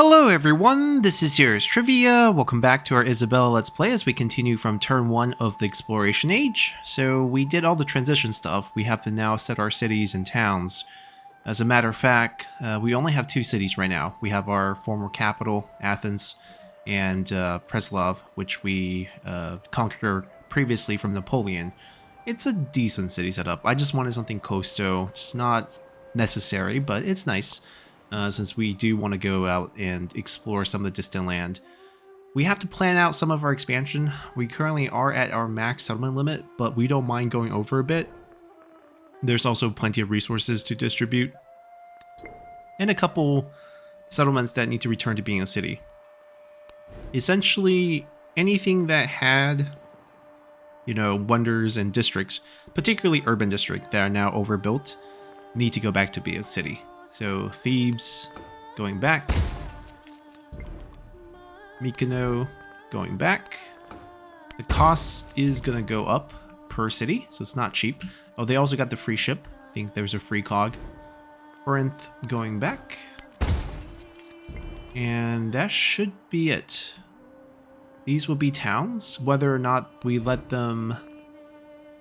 Hello everyone, this is Yours Trivia. Welcome back to our Isabella Let's Play as we continue from turn 1 of the Exploration Age. So we did all the transition stuff. We have to now set our cities and towns. As a matter of fact, we only have 2 cities right now. We have our former capital, Athens, and Preslav, which we conquered previously from Napoleon. It's a decent city setup. I just wanted something coastal. It's not necessary, but it's nice. Since we do want to go out and explore some of the distant land. We have to plan out some of our expansion. We currently are at our max settlement limit, but we don't mind going over a bit. There's also plenty of resources to distribute, and a couple settlements that need to return to being a city. Essentially, anything that had, wonders and districts, particularly urban districts that are now overbuilt, need to go back to be a city. So Thebes going back, Mykonos going back. The cost is gonna go up per city, so it's not cheap. Oh, they also got the free ship. I think there's a free cog. Corinth going back, and that should be it. These will be towns. Whether or not we let them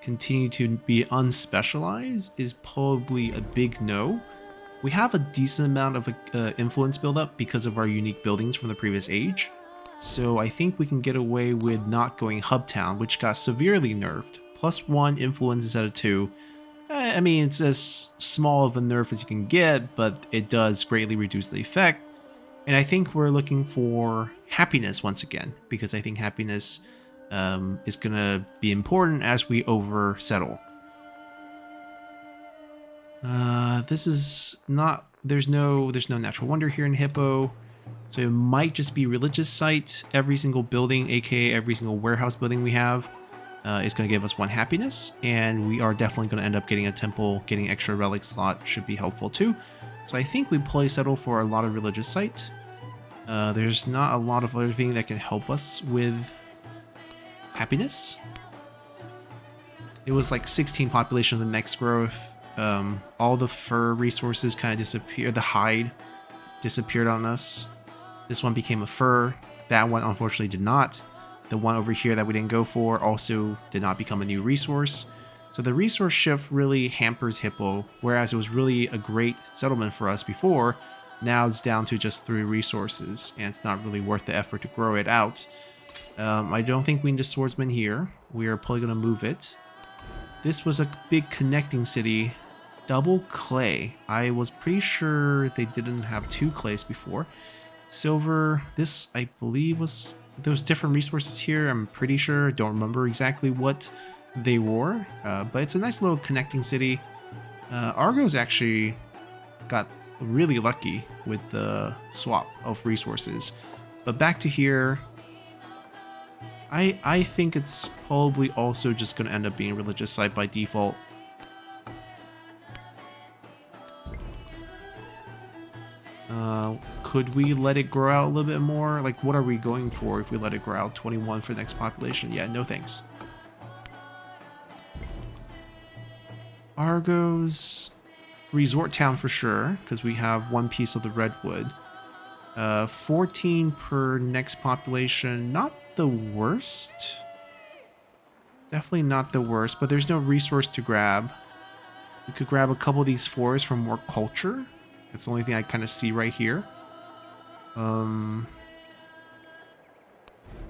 continue to be unspecialized is probably a big no. We have a decent amount of influence buildup because of our unique buildings from the previous age. So I think we can get away with not going hub town, which got severely nerfed. +1 influence instead of 2. I mean, it's as small of a nerf as you can get, but it does greatly reduce the effect. And I think we're looking for happiness once again, because I think happiness is going to be important as we oversettle. This is not, there's no natural wonder here in Hippo, so it might just be religious site. Every single building, aka every single warehouse building we have, is going to give us 1 happiness, and we are definitely going to end up getting a temple. Getting extra relic slot should be helpful too. So I think we play settle for a lot of religious site. There's not a lot of other thing that can help us with happiness. It was like 16 population of the next growth. All the fur resources kind of disappeared. The hide disappeared on us. This one became a fur. That one unfortunately did not. The one over here that we didn't go for also did not become a new resource. So the resource shift really hampers Hippo, whereas it was really a great settlement for us before. Now it's down to just 3 resources, and it's not really worth the effort to grow it out. I don't think we need a swordsman here. We are probably going to move it. This was a big connecting city. Double clay. I was pretty sure they didn't have 2 clays before. Silver. This, I believe, was... There was different resources here. I'm pretty sure. I don't remember exactly what they were. But it's a nice little connecting city. Argos actually got really lucky with the swap of resources. But back to here... I think it's probably also just going to end up being a religious site by default. Could we let it grow out a little bit more? Like, what are we going for if we let it grow out? 21 for the next population? Yeah, no thanks. Argos. Resort town for sure, because we have 1 piece of the redwood. 14 per next population. Not the worst. Definitely not the worst, but there's no resource to grab. We could grab a couple of these forests for more culture. That's the only thing I kind of see right here.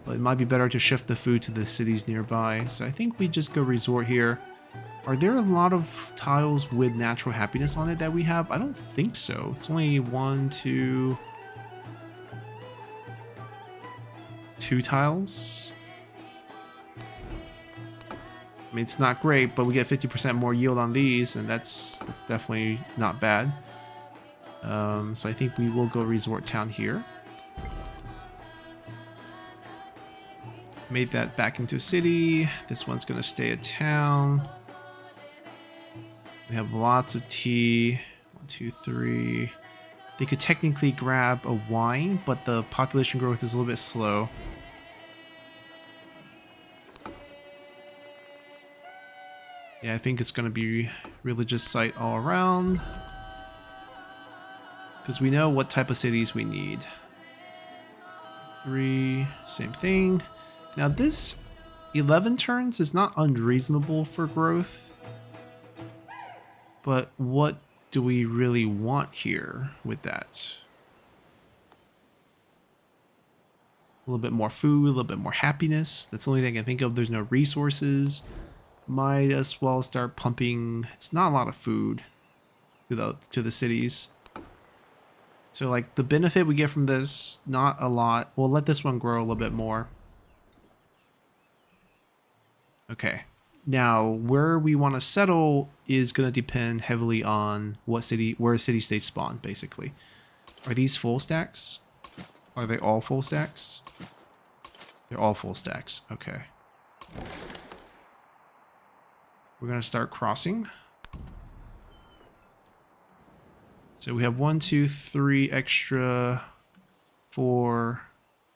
But it might be better to shift the food to the cities nearby. So I think we just go resort here. Are there a lot of tiles with natural happiness on it that we have? I don't think so. It's only 1, 2... 2 tiles. I mean, it's not great, but we get 50% more yield on these, and that's definitely not bad. So I think we will go resort town here. Made that back into a city. This one's gonna stay a town. We have lots of tea. 1, 2, 3. They could technically grab a wine, but the population growth is a little bit slow. Yeah, I think it's going to be religious site all around. Because we know what type of cities we need. 3, same thing. Now this 11 turns is not unreasonable for growth, but what do we really want here with that? A little bit more food, a little bit more happiness. That's the only thing I can think of. There's no resources. Might as well start pumping. It's not a lot of food to the cities. So like the benefit we get from this, not a lot. We'll let this one grow a little bit more. Okay. Now where we want to settle is going to depend heavily on what city, where city states spawn, basically. Are these full stacks? Are they all full stacks? They're all full stacks. Okay. We're going to start crossing. So we have 1, 2, 3 extra, 4,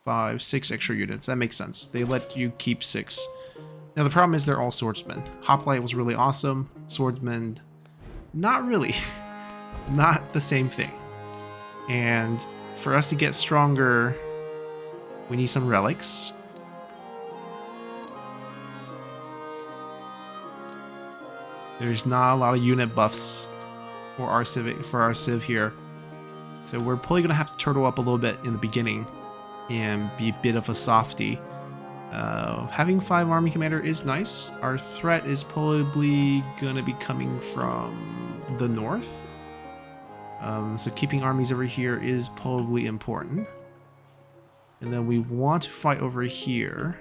5, 6 extra units. That makes sense. They let you keep 6. Now the problem is they're all swordsmen. Hoplite was really awesome. Swordsmen, not really. Not the same thing. And for us to get stronger, we need some relics. There's not a lot of unit buffs for our civ here. So we're probably gonna have to turtle up a little bit in the beginning and be a bit of a softie. Having 5 army commander is nice. Our threat is probably gonna be coming from the north. So keeping armies over here is probably important. And then we want to fight over here.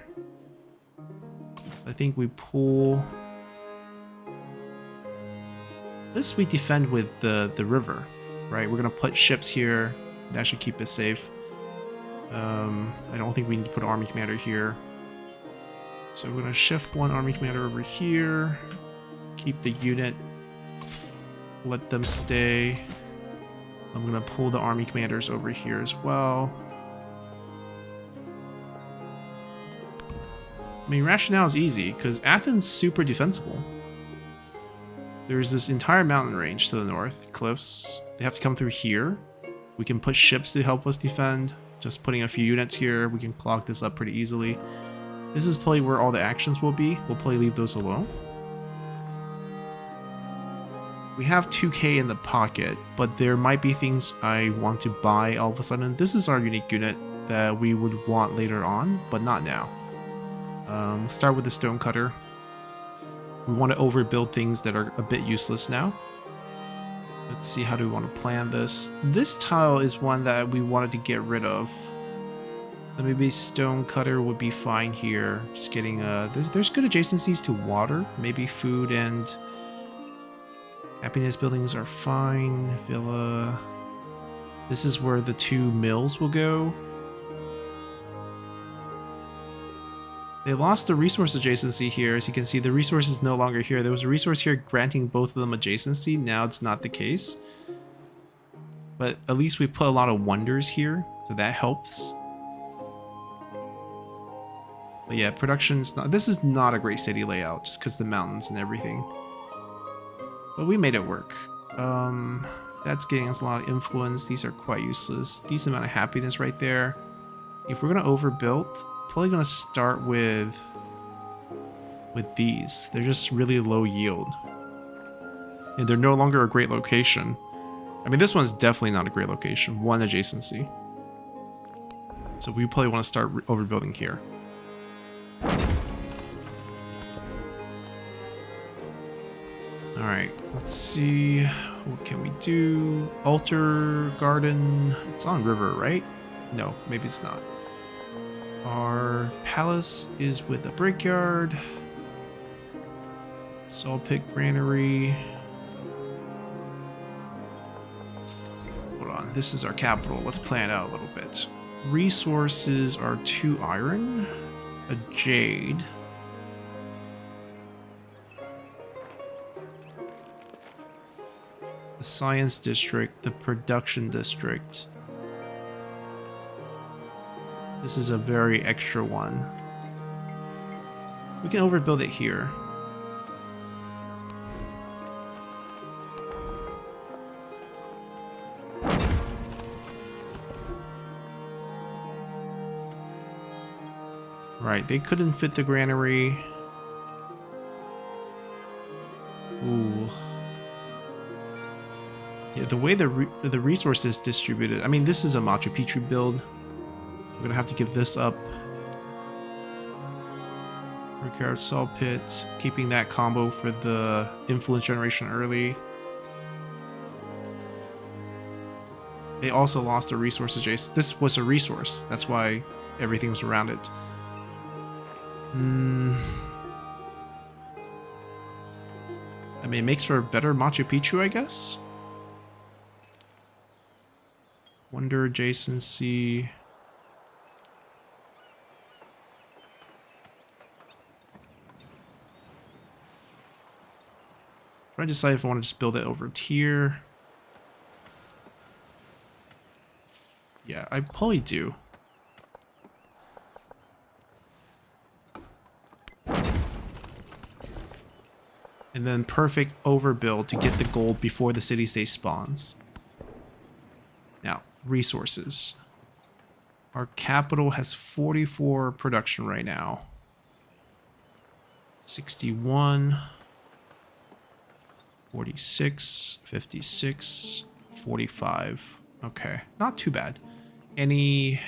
I think we pull... This we defend with the river, right? We're gonna put ships here. That should keep us safe. I don't think we need to put an army commander here. So we're gonna shift 1 army commander over here. Keep the unit. Let them stay. I'm gonna pull the army commanders over here as well. I mean, rationale is easy because Athens is super defensible. There's this entire mountain range to the north, cliffs. They have to come through here. We can put ships to help us defend. Just putting a few units here, we can clog this up pretty easily. This is probably where all the actions will be. We'll probably leave those alone. We have 2k in the pocket, but there might be things I want to buy all of a sudden. This is our unique unit that we would want later on, but not now. Start with the stonecutter. We want to overbuild things that are a bit useless now. Let's see, how do we want to plan this? This tile is one that we wanted to get rid of. So maybe stonecutter would be fine here. Just getting there's good adjacencies to water. Maybe food and happiness buildings are fine. Villa. This is where the 2 mills will go. They lost the resource adjacency here. As you can see, the resource is no longer here. There was a resource here granting both of them adjacency. Now it's not the case. But at least we put a lot of wonders here, so that helps. But yeah, production's not... This is not a great city layout, just because the mountains and everything. But we made it work. That's getting us a lot of influence. These are quite useless. Decent amount of happiness right there. If we're going to overbuild... Probably gonna start with these. They're just really low yield, and they're no longer a great location. I mean, this one's definitely not a great location. 1 adjacency, so we probably want to start overbuilding here. All right, let's see, what can we do? Altar garden. It's on river, right? No, maybe it's not. Our palace is with the brickyard. Salt pit granary. Hold on, this is our capital. Let's plan it out a little bit. Resources are 2 iron, a jade. The science district, the production district. This is a very extra one. We can overbuild it here. Right, they couldn't fit the granary. Ooh. Yeah, the way the resource is distributed. I mean, this is a Machu Picchu build. We're gonna have to give this up. Repair Saw Pit, keeping that combo for the influence generation early. They also lost a resource adjacent. This was a resource. That's why everything was around it. I mean, it makes for a better Machu Picchu, I guess. Wonder adjacency. Trying to decide if I want to just build it over here. Yeah, I probably do. And then perfect overbuild to get the gold before the city-state spawns. Now, resources. Our capital has 44 production right now. 61, 46, 56, 45. Okay, not too bad. Any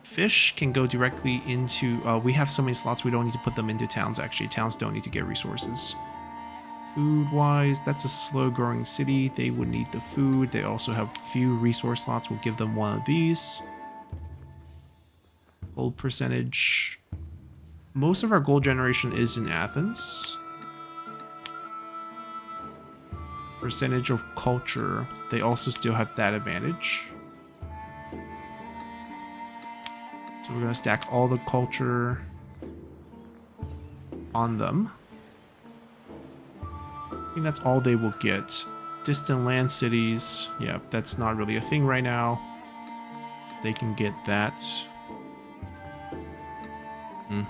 fish can go directly into... we have so many slots we don't need to put them into towns, actually. Towns don't need to get resources. Food-wise, that's a slow-growing city. They would need the food. They also have few resource slots. We'll give them one of these. Gold percentage. Most of our gold generation is in Athens. Percentage of culture. They also still have that advantage. So we're going to stack all the culture on them. I think that's all they will get. Distant land cities. Yeah, that's not really a thing right now. They can get that.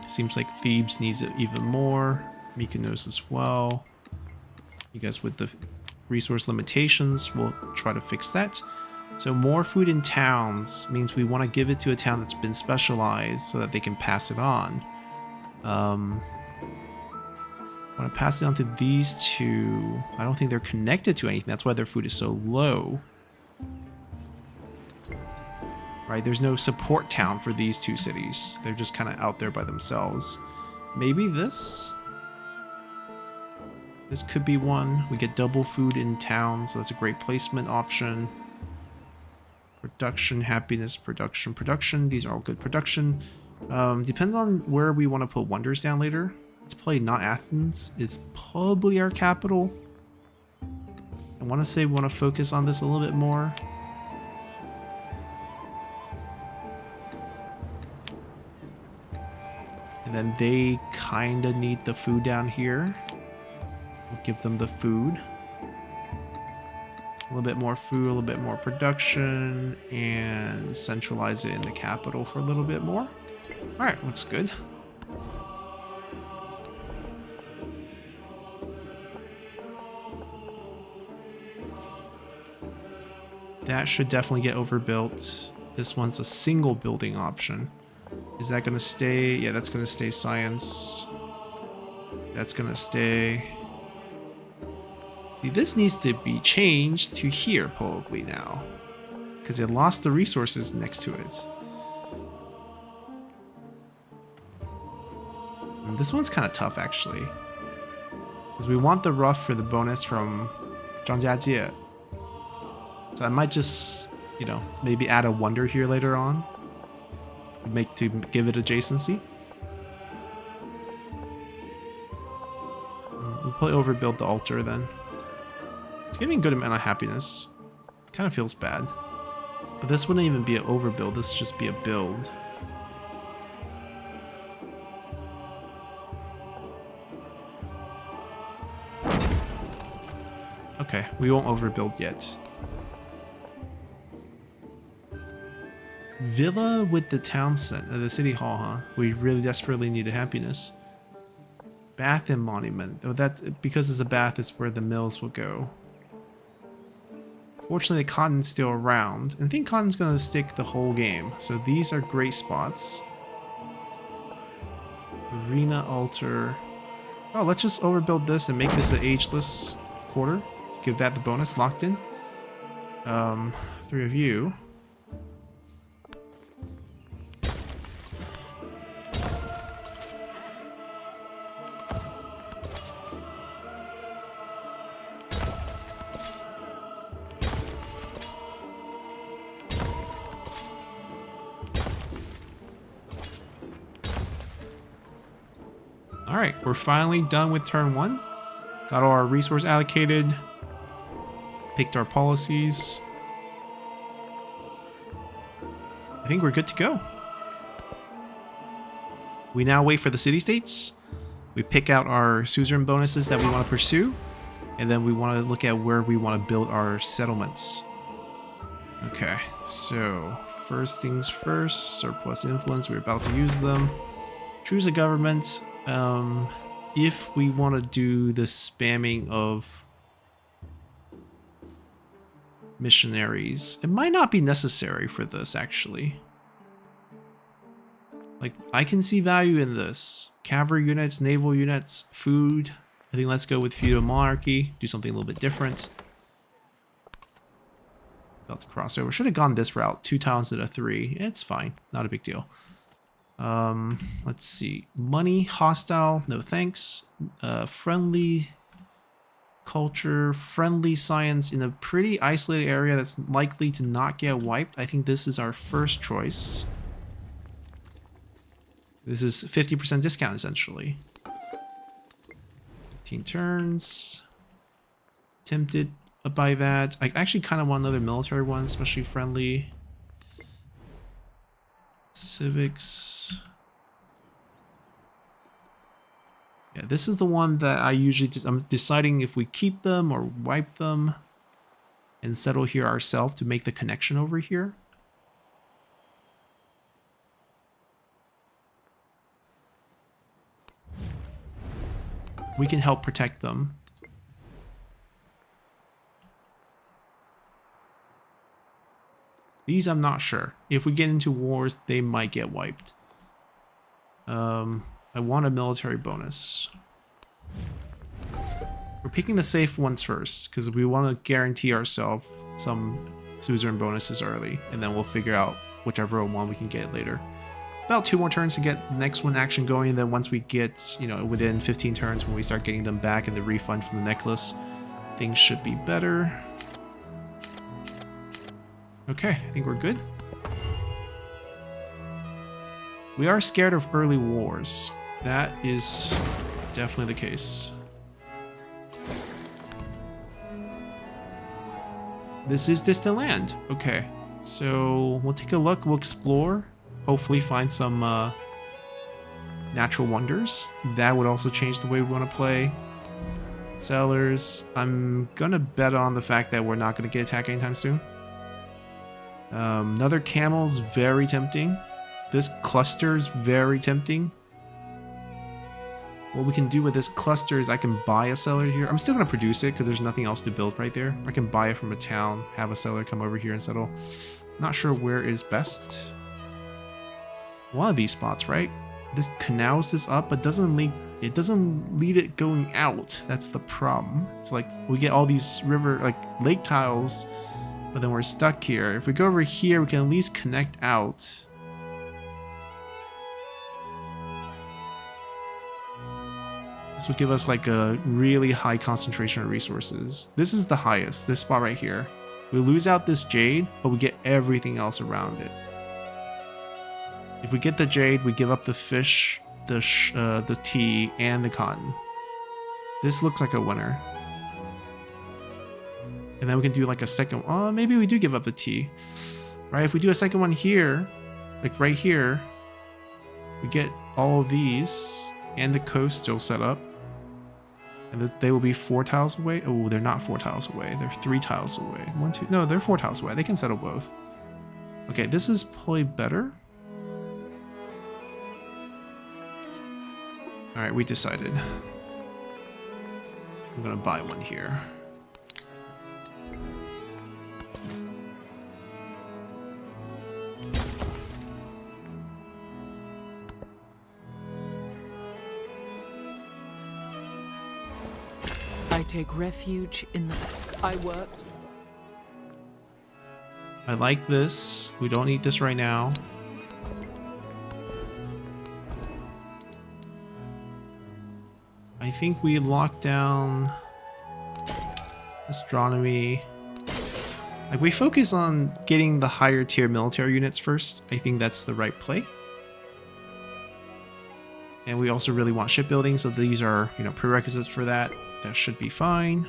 Seems like Thebes needs it even more. Mykonos as well. You guys with the resource limitations, we'll try to fix that. So more food in towns means we want to give it to a town that's been specialized so that they can pass it on. I want to pass it on to these two. I don't think they're connected to anything. That's why their food is so low. Right, there's no support town for these two cities. They're just kind of out there by themselves. Maybe this? This could be one. We get double food in town, so that's a great placement option. Production, happiness, production, production. These are all good production. Depends on where we want to put wonders down later. It's probably not Athens. It's probably our capital. I want to say we want to focus on this a little bit more. And then they kind of need the food down here. We'll give them the food. A little bit more food, a little bit more production, and centralize it in the capital for a little bit more. Alright, looks good. That should definitely get overbuilt. This one's a single building option. Is that going to stay? Yeah, that's going to stay science. That's going to stay. See, this needs to be changed to here probably now. Because it lost the resources next to it. And this one's kind of tough actually. Because we want the rough for the bonus from Zhangjiajie. So I might just, you know, maybe add a wonder here later on. To give it adjacency. We'll probably overbuild the altar then. It's giving a good amount of happiness. Kind of feels bad. But this wouldn't even be an overbuild, this would just be a build. Okay, we won't overbuild yet. Villa with the town center, the city hall, huh? We really desperately needed happiness. Bath and monument. Oh, that's because it's a bath, it's where the mills will go. Fortunately, the cotton's still around. And I think cotton's going to stick the whole game. So these are great spots. Arena altar. Oh, let's just overbuild this and make this an ageless quarter. Give that the bonus locked in. 3 of you. Alright, we're finally done with turn 1. Got all our resource allocated. Picked our policies. I think we're good to go. We now wait for the city-states. We pick out our suzerain bonuses that we want to pursue. And then we want to look at where we want to build our settlements. Okay, so first things first. Surplus influence, we're about to use them. Choose a government. If we want to do the spamming of missionaries, it might not be necessary for this actually. Like, I can see value in this. Cavalry units, naval units, food. I think let's go with feudal monarchy, do something a little bit different. About to cross over. Should have gone this route, 2 tiles instead of 3. It's fine, not a big deal. Let's see. Money, hostile, no thanks. Friendly culture, friendly science in a pretty isolated area that's likely to not get wiped. I think this is our first choice. This is 50% discount essentially. 15 turns. Tempted by that. I actually kind of want another military one, especially friendly. Civics. Yeah, this is the one that I usually I'm deciding if we keep them or wipe them and settle here ourselves to make the connection over here. We can help protect them. These I'm not sure. If we get into wars, they might get wiped. I want a military bonus. We're picking the safe ones first, because we want to guarantee ourselves some suzerain bonuses early, and then we'll figure out whichever one we can get later. About 2 more turns to get the next one action going, and then once we get, you know, within 15 turns when we start getting them back and the refund from the necklace, things should be better. Okay, I think we're good. We are scared of early wars. That is definitely the case. This is distant land. Okay, so we'll take a look. We'll explore. Hopefully find some natural wonders. That would also change the way we want to play. Sellers. I'm gonna bet on the fact that we're not gonna get attacked anytime soon. Another camel's very tempting. This cluster's very tempting. What we can do with this cluster is I can buy a seller here. I'm still going to produce it because there's nothing else to build right there. I can buy it from a town, have a seller come over here and settle. Not sure where is best. One of these spots, right? This canals this up, but doesn't lead it going out. That's the problem. So like we get all these lake tiles, but then we're stuck here. If we go over here, we can at least connect out. This would give us like a really high concentration of resources. This is the highest, this spot right here. We lose out this jade, but we get everything else around it. If we get the jade, we give up the fish, the tea, and the cotton. This looks like a winner. And then we can do like a second, maybe we do give up the tea. Right, if we do a second one here, like right here, we get all of these, and the coast still set up. And they will be 4 tiles away. Oh, they're not 4 tiles away. They're 3 tiles away. 1, 2. No, they're 4 tiles away. They can settle both. Okay, this is probably better. All right, we decided. I'm gonna buy one here. take refuge in the... I worked. I like this. We don't need this right now. I think we locked down astronomy. Like, we focus on getting the higher tier military units first. I think that's the right play. And we also really want shipbuilding, so these are, you know, prerequisites for that. That should be fine.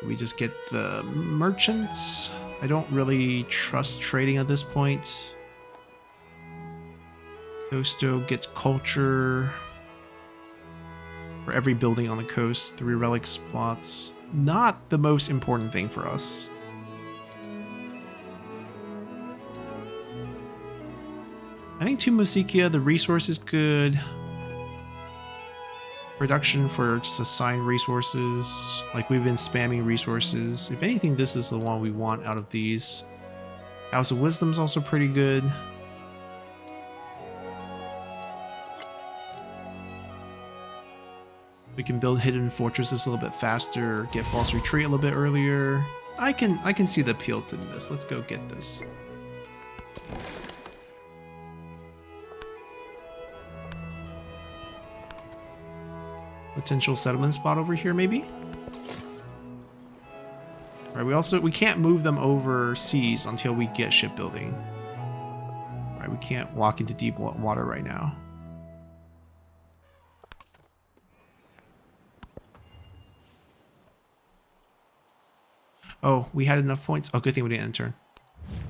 We just get the merchants. I don't really trust trading at this point. Costo gets culture. For every building on the coast, 3 relic spots. Not the most important thing for us. I think to Musikia, the resource is good. Reduction for just assigned resources. Like, we've been spamming resources. If anything, this is the one we want out of these. House of Wisdom's also pretty good. We can build hidden fortresses a little bit faster, get false retreat a little bit earlier. I can see the appeal to this. Let's go get this. Potential settlement spot over here, maybe? Alright, we can't move them overseas until we get shipbuilding. Alright, we can't walk into deep water right now. Oh, we had enough points. Oh, good thing we didn't enter.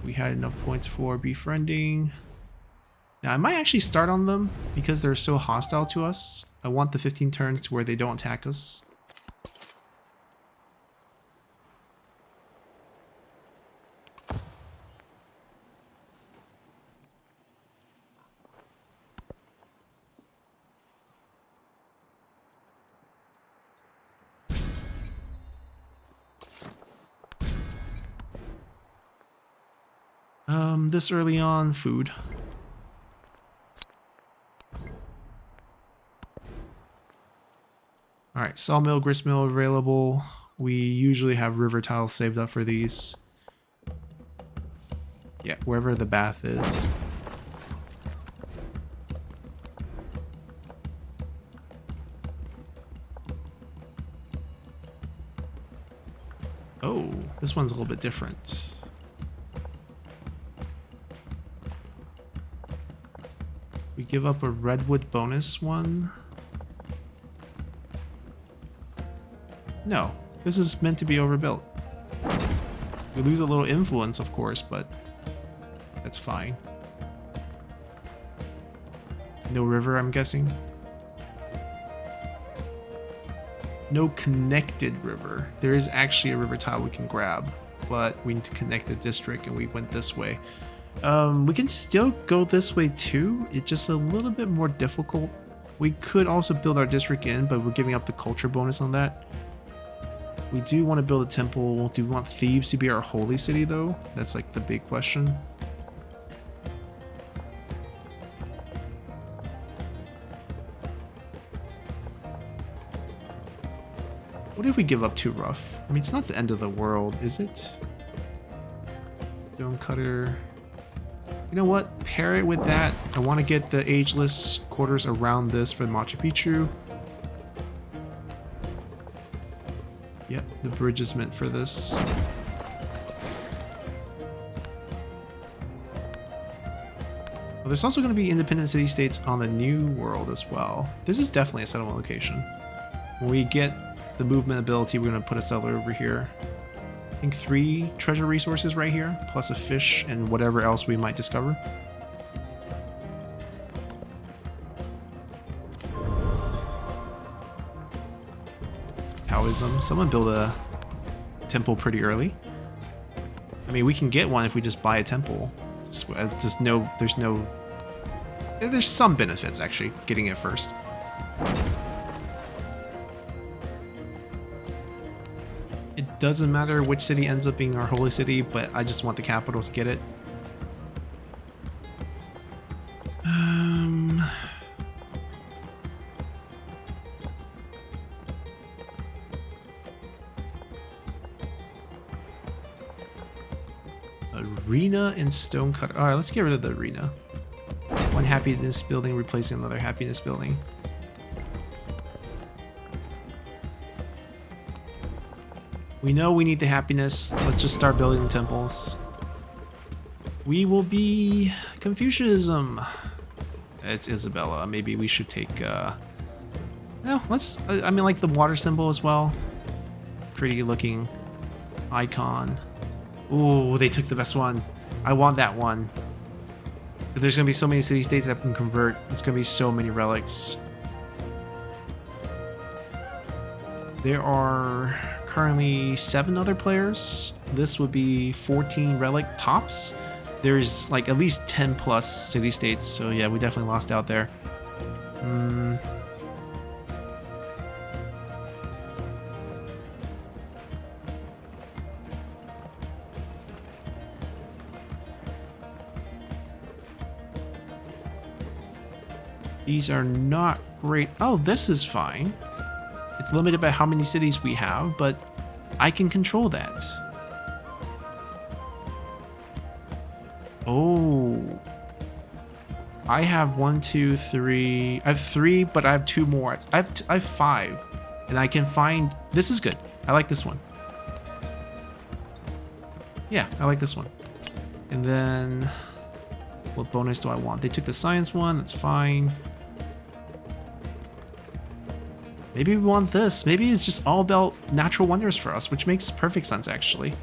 We had enough points for befriending. Now, I might actually start on them because they're so hostile to us. I want the 15 turns to where they don't attack us. This early on, food. Alright, sawmill, gristmill available. We usually have river tiles saved up for these. Yeah, wherever the bath is. Oh, this one's a little bit different. We give up a redwood bonus one. No, this is meant to be overbuilt. We lose a little influence, of course, but that's fine. No river, I'm guessing. No connected river. There is actually a river tile we can grab, but we need to connect the district, and we went this way. We can still go this way too. It's just a little bit more difficult. We could also build our district in, but we're giving up the culture bonus on that. We do want to build a temple. Do we want Thebes to be our holy city though? That's like the big question. What if we give up too rough? I mean, it's not the end of the world, is it? Stone cutter. You know what? Pair it with that. I want to get the ageless quarters around this for Machu Picchu. Yep, the bridge is meant for this. Well, there's also going to be independent city-states on the New World as well. This is definitely a settlement location. When we get the movement ability, we're going to put a settler over here. I think 3 treasure resources right here, plus a fish and whatever else we might discover. Taoism. Someone build a temple pretty early. I mean, we can get one if we just buy a temple. There's some benefits actually getting it first. It doesn't matter which city ends up being our holy city, but I just want the capital to get it. Arena and stonecutter. All right, let's get rid of the arena. One happiness building replacing another happiness building. We know we need the happiness. Let's just start building temples. We will be Confucianism. It's Isabella. Maybe we should take, no, let's, I mean, like the water symbol as well. Pretty looking icon. Ooh, they took the best one. I want that one. There's gonna be so many city-states that can convert. It's gonna be so many relics. There are currently 7 other players. This would be 14 relic tops. There's like at least 10 plus city-states, so yeah, we definitely lost out there. These are not great. Oh, this is fine. It's limited by how many cities we have, but I can control that. Oh. I have 1, 2, 3. I have 3, but I have 2 more. I have 5. And I can find... This is good. I like this one. Yeah, I like this one. And then... What bonus do I want? They took the science one. That's fine. Maybe we want this. Maybe it's just all about natural wonders for us, which makes perfect sense, actually.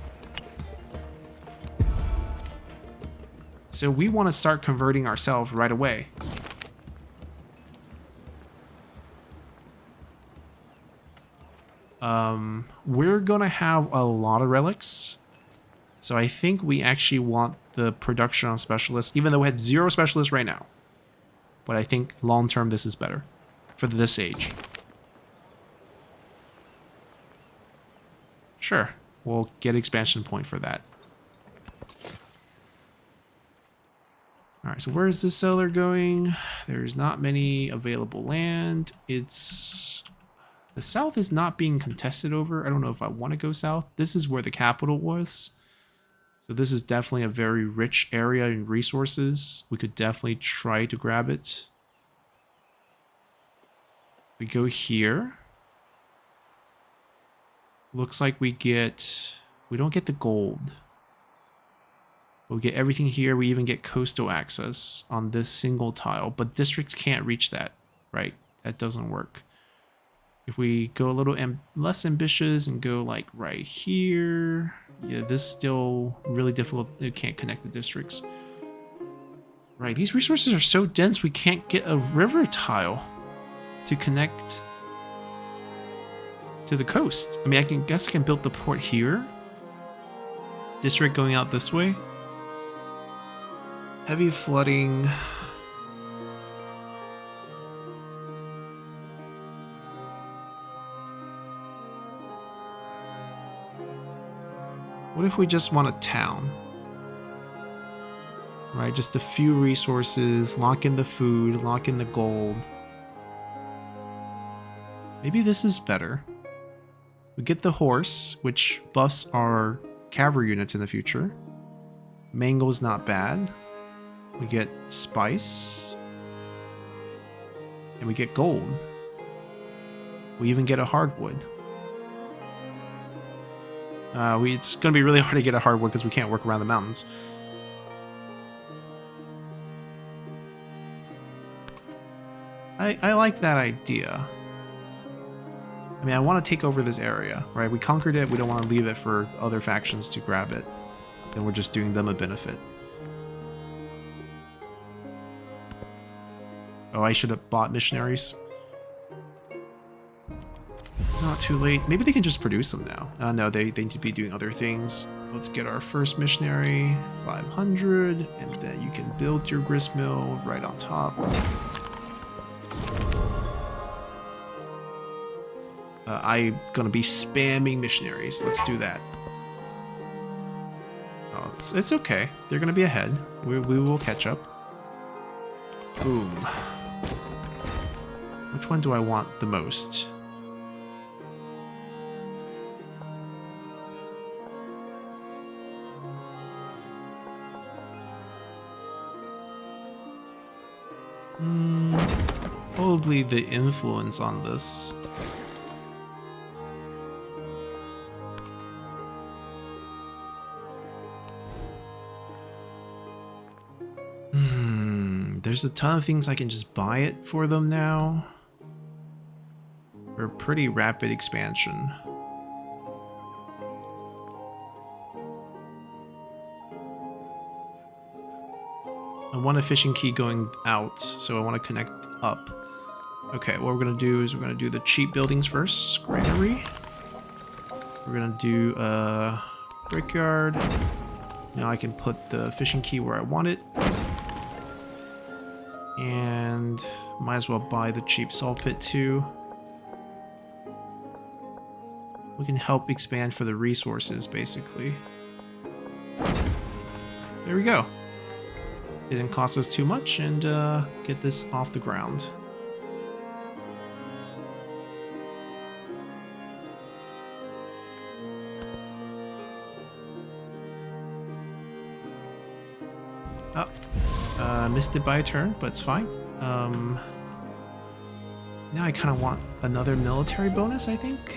So we want to start converting ourselves right away. We're going to have a lot of relics. So I think we actually want the production on specialists, even though we have 0 specialists right now. But I think long-term this is better for this age. Sure, we'll get expansion point for that. Alright, so where's the seller going? There's not many available land. It's... The south is not being contested over. I don't know if I want to go south. This is where the capital was. So this is definitely a very rich area in resources. We could definitely try to grab it. We go here. Looks like we don't get the gold. But we get everything here. We even get coastal access on this single tile. But districts can't reach that, right? That doesn't work. If we go a little less ambitious and go like right here. Yeah, this is still really difficult. It can't connect the districts. Right, these resources are so dense we can't get a river tile to connect to the coast. I mean, guess I can build the port here. District going out this way. Heavy flooding. What if we just want a town? Right, just a few resources, lock in the food, lock in the gold. Maybe this is better. We get the horse, which buffs our cavalry units in the future. Mango's not bad. We get spice. And we get gold. We even get a hardwood. It's going to be really hard to get a hardwood because we can't work around the mountains. I like that idea. I mean, I want to take over this area, right? We conquered it. We don't want to leave it for other factions to grab it. Then we're just doing them a benefit. Oh, I should have bought missionaries. Not too late. Maybe they can just produce them now. No, they need to be doing other things. Let's get our first missionary, 500, and then you can build your grist mill right on top. I'm gonna be spamming missionaries. Let's do that. Oh, it's okay. They're gonna be ahead. We will catch up. Boom. Which one do I want the most? Probably the influence on this. There's a ton of things I can just buy it for them now. For a pretty rapid expansion. I want a fishing key going out, so I want to connect up. Okay, what we're going to do is we're going to do the cheap buildings first. Granary. We're going to do a brickyard. Now I can put the fishing key where I want it. And might as well buy the cheap salt pit too. We can help expand for the resources, basically. There we go. Didn't cost us too much, and get this off the ground. Missed it by a turn, but it's fine. Now I kind of want another military bonus, I think.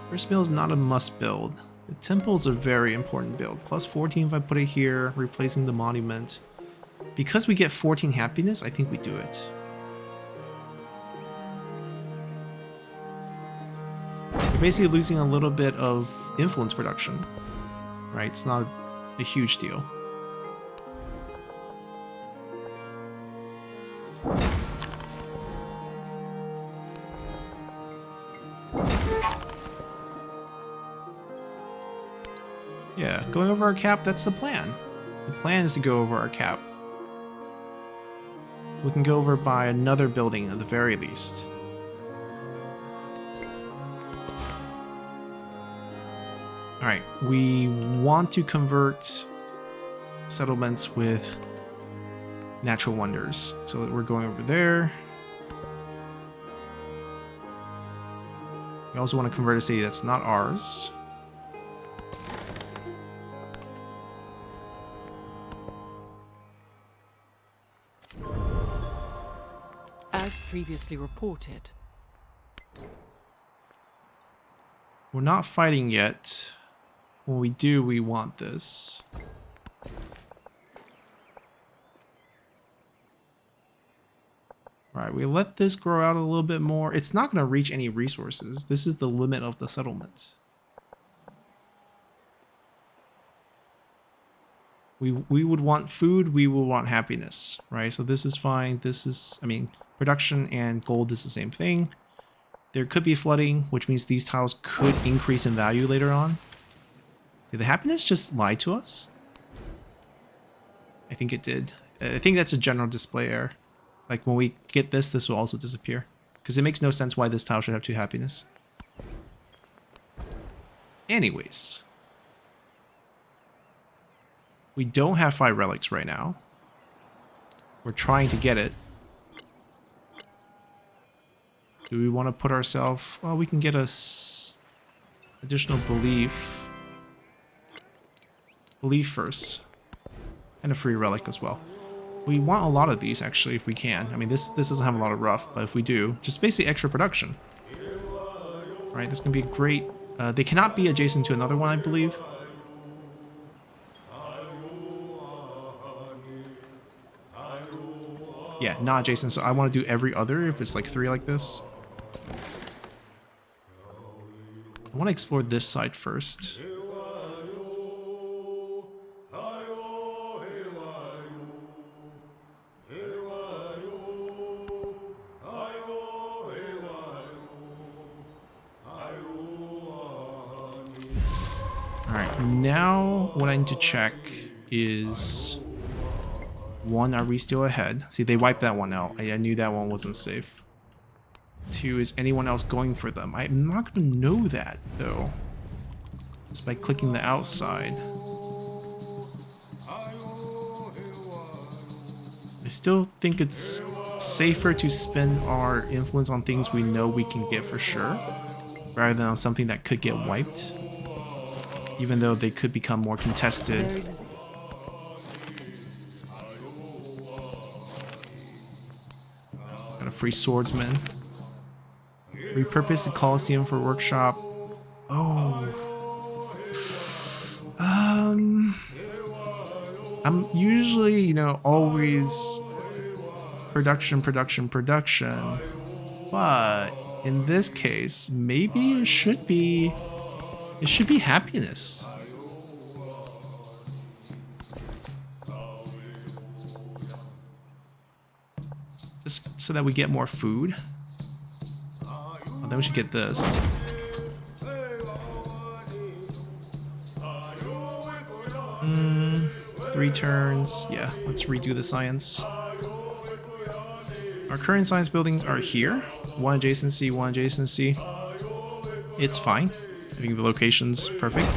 First mill is not a must build. The temple is a very important build. Plus 14 if I put it here, replacing the monument. Because we get 14 happiness, I think we do it. We're basically losing a little bit of influence production. Right? It's not a huge deal. Yeah, going over our cap, that's the plan. The plan is to go over our cap. We can go over by another building at the very least. Alright, we want to convert settlements with natural wonders. So we're going over there. We also want to convert a city that's not ours. As previously reported. We're not fighting yet. When we do, we want this. Alright, we let this grow out a little bit more. It's not going to reach any resources. This is the limit of the settlement. We would want food, we will want happiness, right? So this is fine. This is, I mean, production and gold is the same thing. There could be flooding, which means these tiles could increase in value later on. Did the happiness just lie to us? I think it did. I think that's a general display error. Like when we get this, this will also disappear. Because it makes no sense why this tile should have 2 happiness. Anyways. We don't have 5 relics right now. We're trying to get it. Do we want to put ourselves... Well, we can get us additional belief. Belief first. And a free relic as well. We want a lot of these, actually, if we can. I mean, this doesn't have a lot of rough, but if we do, just basically extra production. Right, this can be great. They cannot be adjacent to another one, I believe. Yeah, not adjacent, so I want to do every other if it's like 3 like this. I want to explore this side first. Alright, now what I need to check is... 1, are we still ahead? See, they wiped that one out. I knew that one wasn't safe. 2, is anyone else going for them? I'm not going to know that, though. Just by clicking the outside. I still think it's safer to spend our influence on things we know we can get for sure, rather than on something that could get wiped. Even though they could become more contested. free swordsman. Repurpose the Colosseum for workshop. Oh. I'm usually, you know, always production, but in this case, maybe it should be happiness. Just so that we get more food. Oh, then we should get this. 3 turns. Yeah, let's redo the science. Our current science buildings are here. 1 adjacency, 1 adjacency. It's fine. I think the location's perfect.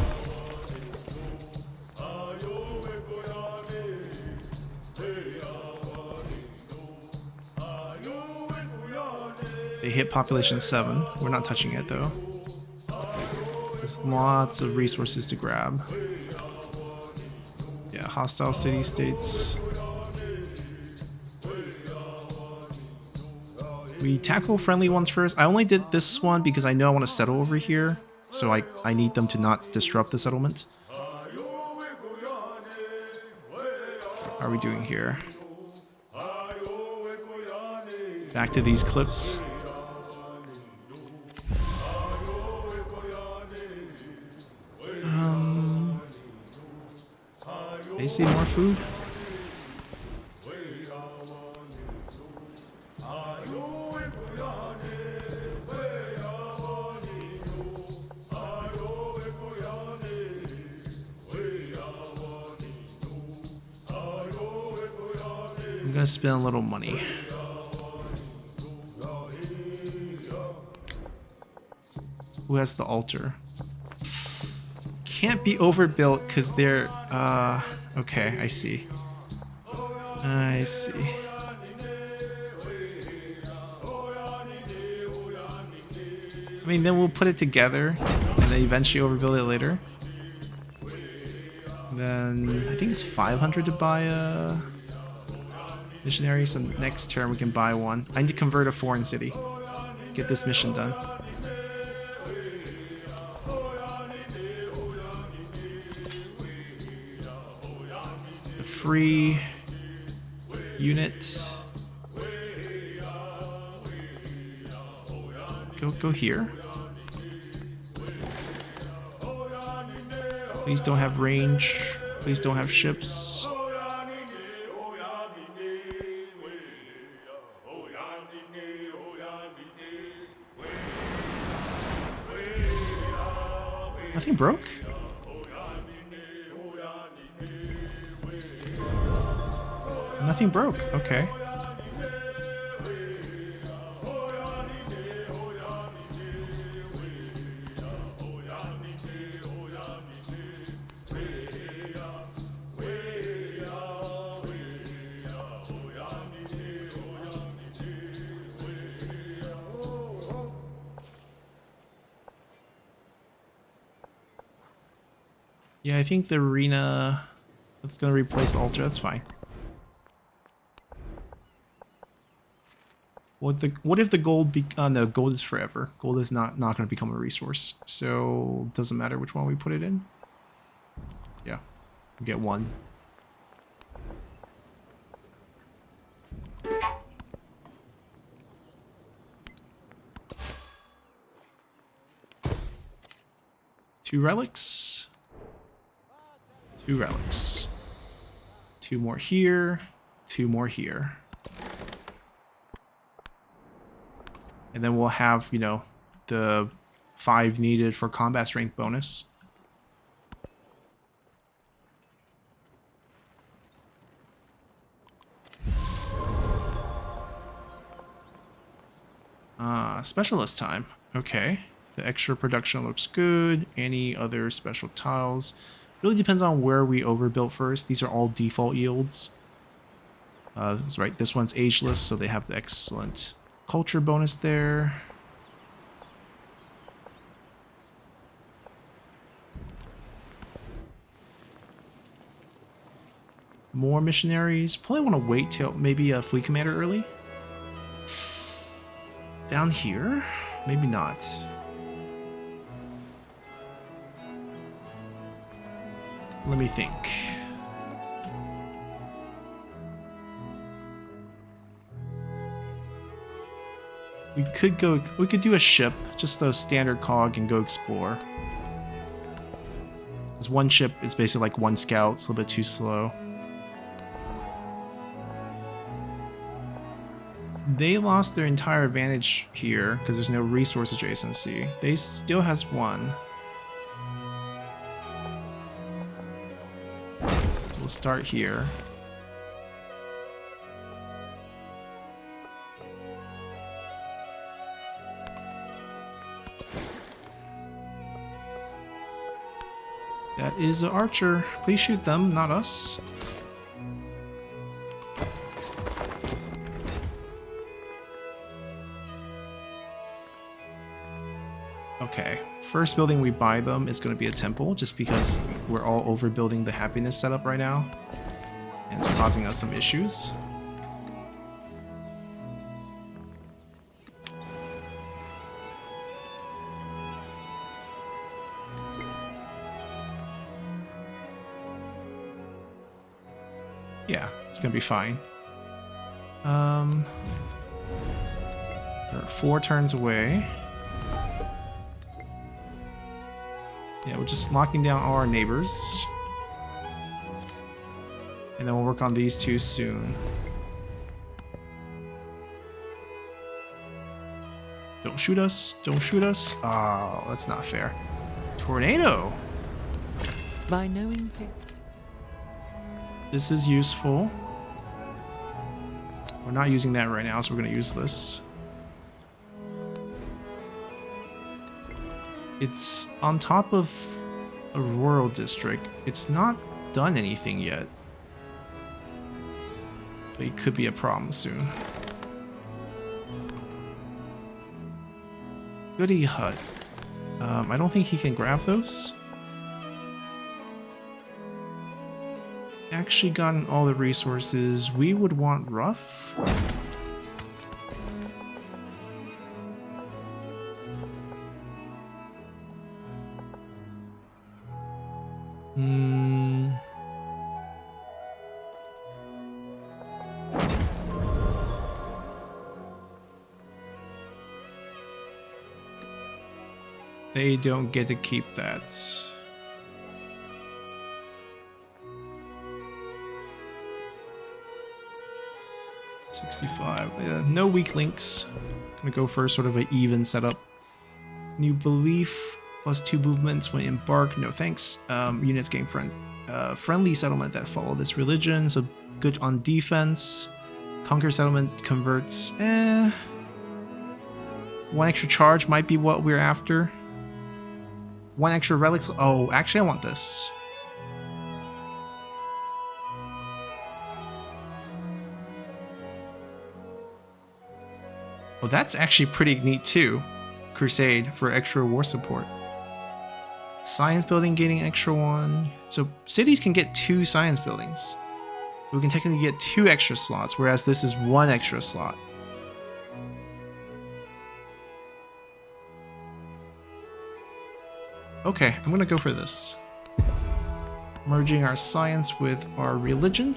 They hit population 7. We're not touching it though. There's lots of resources to grab. Yeah, hostile city-states. We tackle friendly ones first. I only did this one because I know I want to settle over here. So I need them to not disrupt the settlement. How are we doing here? Back to these clips. They see more food? I'm gonna spend a little money. Who has the altar? Can't be overbuilt because they're okay, I see. I see. I mean, then we'll put it together and then eventually overbuild it later. Then I think it's 500 to buy a missionary, so next turn we can buy one. I need to convert a foreign city. Get this mission done. The free unit. Go here. Please don't have range. Please don't have ships. Nothing broke? Nothing broke. Okay. Yeah, I think the arena that's gonna replace the altar. That's fine. What if the gold no, gold is forever. Gold is not gonna become a resource. So it doesn't matter which one we put it in. Yeah. We get one. Two relics. 2 relics. 2 more here. 2 more here. And then we'll have, you know, the 5 needed for combat strength bonus. Specialist time. Okay. The extra production looks good. Any other special tiles? Really depends on where we overbuilt first. These are all default yields. That's right. This one's ageless, so they have the excellent culture bonus there. More missionaries. Probably want to wait till maybe a fleet commander early. Down here? Maybe not. Let me think. We could do a ship, just a standard cog, and go explore. Because one ship is basically like one scout, it's a little bit too slow. They lost their entire advantage here because there's no resource adjacency. They still has one. So we'll start here. That is an archer. Please shoot them, not us. Okay, first building we buy them is going to be a temple, just because we're all overbuilding the happiness setup right now, and it's causing us some issues. Yeah, it's going to be fine. We're 4 turns away. Yeah, we're just locking down all our neighbors. And then we'll work on these 2 soon. Don't shoot us. Don't shoot us. Oh, that's not fair. Tornado. By knowing This is useful. We're not using that right now, so we're going to use this. It's on top of a rural district. It's not done anything yet. But it could be a problem soon. Goody hut. I don't think he can grab those. Actually gotten all the resources. We would want rough. They don't get to keep that. No weak links. Gonna go for sort of an even setup. New belief plus 2 movements when embark. No thanks. Units gain friendly settlement that follow this religion. So good on defense. Conquer settlement converts. 1 extra charge might be what we're after. 1 extra relics. Oh, actually, I want this. Oh, that's actually pretty neat too. Crusade for extra war support. Science building gaining extra 1. So cities can get 2 science buildings. So we can technically get 2 extra slots, whereas this is 1 extra slot. Okay, I'm gonna go for this. Merging our science with our religion.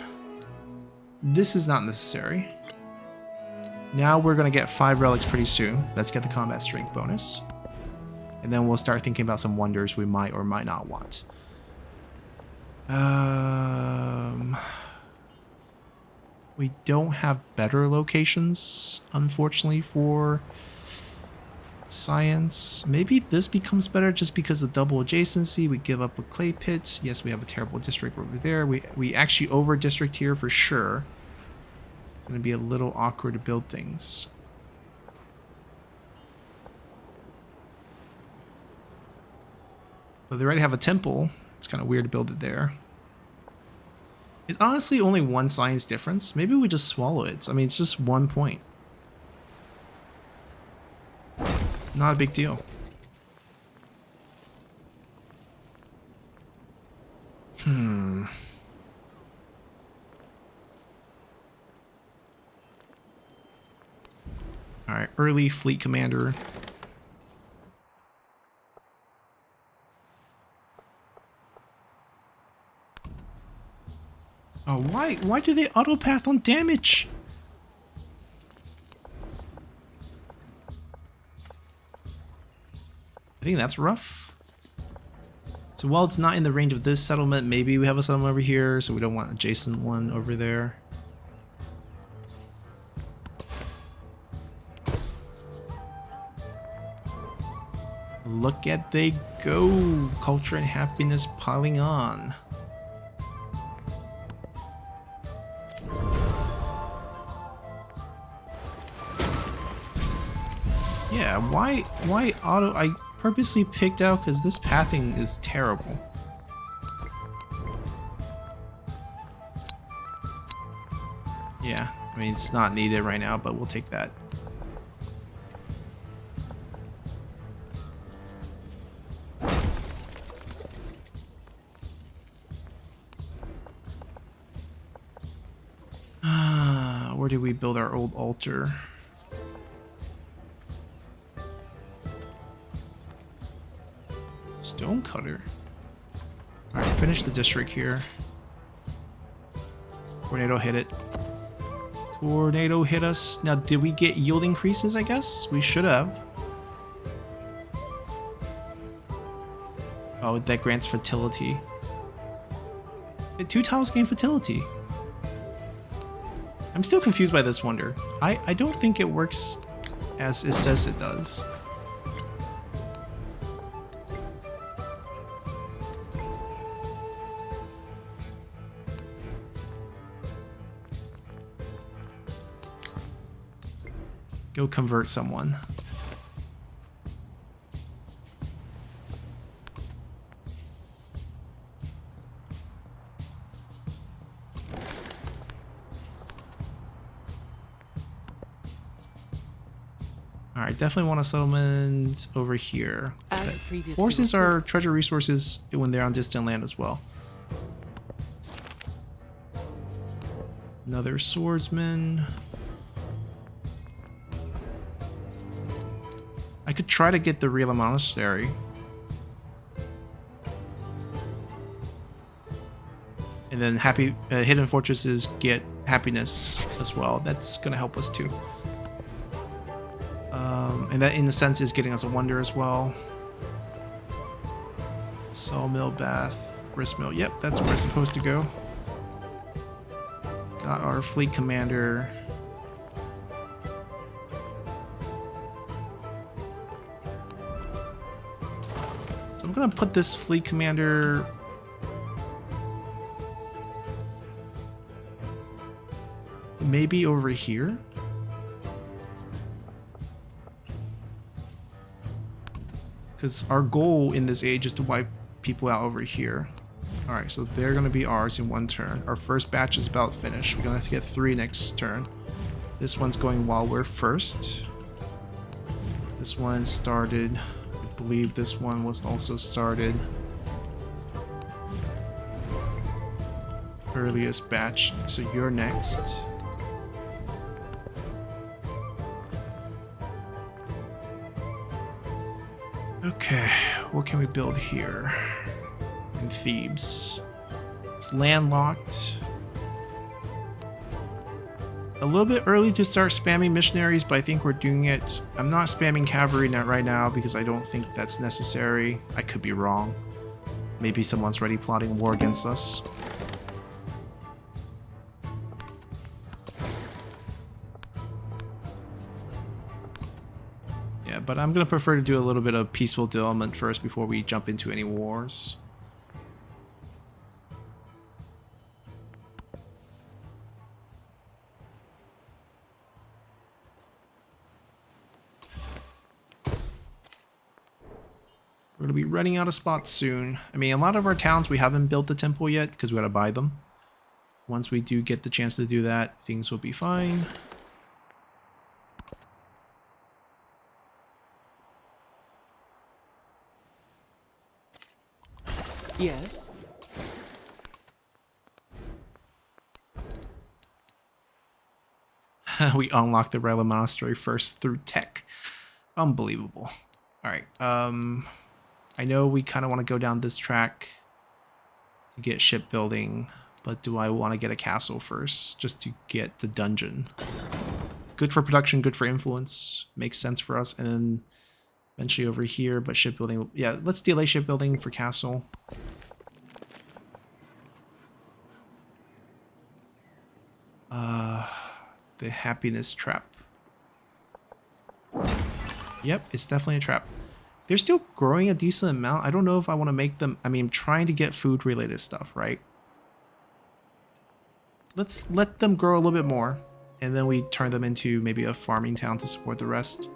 This is not necessary. Now we're gonna get 5 relics pretty soon. Let's get the combat strength bonus. And then we'll start thinking about some wonders we might or might not want. We don't have better locations, unfortunately, for science. Maybe this becomes better just because of double adjacency. We give up a clay pit. Yes, we have a terrible district over there. We actually over district here for sure. It's going to be a little awkward to build things. But they already have a temple. It's kind of weird to build it there. It's honestly only 1 science difference. Maybe we just swallow it. I mean, it's just 1 point. Not a big deal. Alright, early fleet commander. Oh, why do they autopath on damage? I think that's rough. So while it's not in the range of this settlement, maybe we have a settlement over here, so we don't want adjacent one over there. Look at they go! Culture and happiness piling on. Yeah, why auto? I purposely picked out because this pathing is terrible. Yeah, I mean, it's not needed right now, but we'll take that. Where did we build our old altar? Stonecutter. Alright, finish the district here. Tornado hit it. Tornado hit us. Now, did we get yield increases, I guess? We should have. Oh, that grants fertility. The 2 tiles gain fertility. I'm still confused by this wonder. I don't think it works as it says it does. Go convert someone. Alright, definitely want a settlement over here. As previously Forces reported. are treasure resources when they're on distant land as well. Another swordsman. I could try to get the real monastery. And then hidden fortresses get happiness as well. That's gonna help us too. And that in a sense is getting us a wonder as well. Sawmill, bath, gristmill. Yep, that's where it's supposed to go. Got our fleet commander. So I'm gonna put this fleet commander maybe over here. Because our goal in this age is to wipe people out over here. Alright, so they're going to be ours in one turn. Our first batch is about finished. We're going to have to get 3 next turn. This one's going while we're first. This one started. I believe this one was also started. Earliest batch, so you're next. Okay, what can we build here? In Thebes. It's landlocked. A little bit early to start spamming missionaries, but I think we're doing it. I'm not spamming cavalry right now because I don't think that's necessary. I could be wrong. Maybe someone's already plotting war against us. Yeah, but I'm gonna prefer to do a little bit of peaceful development first before we jump into any wars. We're gonna be running out of spots soon. I mean, a lot of our towns we haven't built the temple yet because we gotta buy them. Once we do get the chance to do that, things will be fine. Yes. We unlocked the Rela Monastery first through tech. Unbelievable. Alright, I know we kind of want to go down this track to get shipbuilding, but do I want to get a castle first just to get the dungeon? Good for production, good for influence, makes sense for us, and then eventually over here, but shipbuilding, yeah, let's delay shipbuilding for castle. The happiness trap. Yep, it's definitely a trap. They're still growing a decent amount. I don't know if I want to make them... I mean, I'm trying to get food-related stuff, right? Let's let them grow a little bit more, and then we turn them into maybe a farming town to support the rest.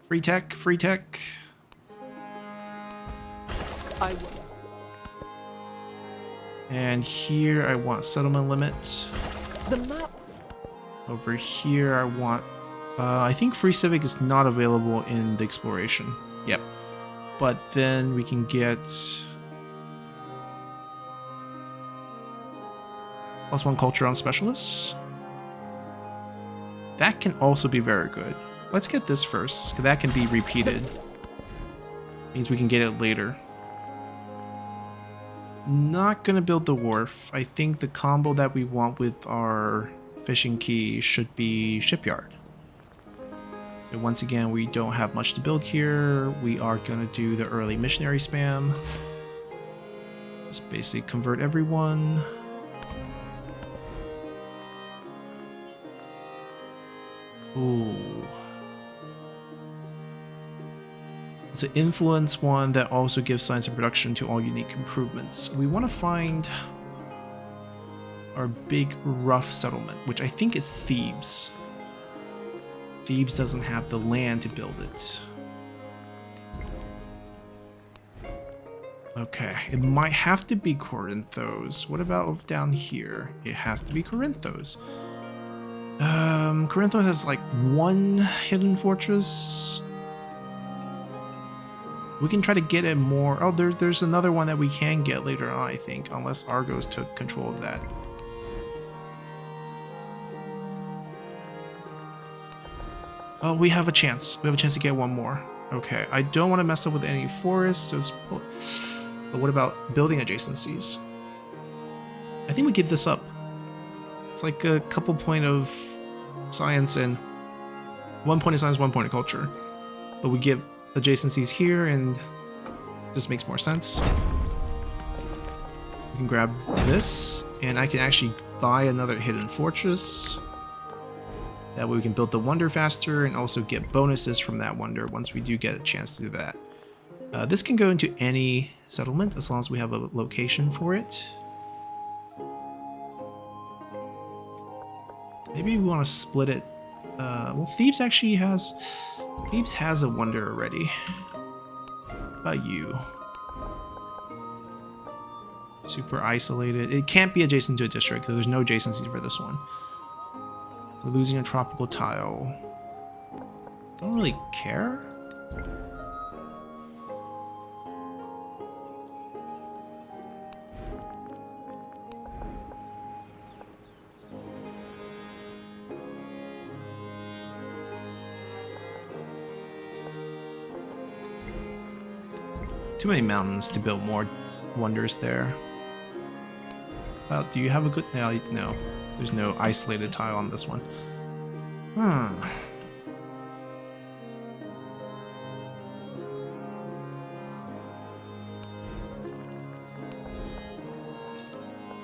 Free tech, free tech. And here I want settlement limit. The map. Over here I want... I think free civic is not available in the exploration. Yep. But then we can get... +1 culture on specialists. That can also be very good. Let's get this first, because that can be repeated. Means we can get it later. Not gonna build the wharf. I think the combo that we want with our fishing key should be shipyard. So once again, we don't have much to build here. We are gonna do the early missionary spam. Just basically convert everyone. Ooh. It's an influence one that also gives science and production to all unique improvements. We want to find our big rough settlement, which I think is Thebes. Thebes doesn't have the land to build it. Okay, it might have to be Corinthos. What about down here? It has to be Corinthos. Corinthos has like one hidden fortress. We can try to get it more. Oh, there's another one that we can get later on, I think, unless Argos took control of that. Oh, we have a chance. We have a chance to get one more. Okay, I don't want to mess up with any forests. But what about building adjacencies? I think we give this up. It's like a couple point of science and 1 point of science, 1 point of culture. But we give adjacencies here and this makes more sense. We can grab this and I can actually buy another hidden fortress. That way we can build the wonder faster and also get bonuses from that wonder once we do get a chance to do that. This can go into any settlement as long as we have a location for it. Maybe we want to split it. Well, Thebes actually has... Thebes has a wonder already. How about you? Super isolated. It can't be adjacent to a district because there's no adjacency for this one. We're losing a tropical tile. Don't really care. Too many mountains to build more wonders there. Well, do you have a good... No, there's no isolated tile on this one.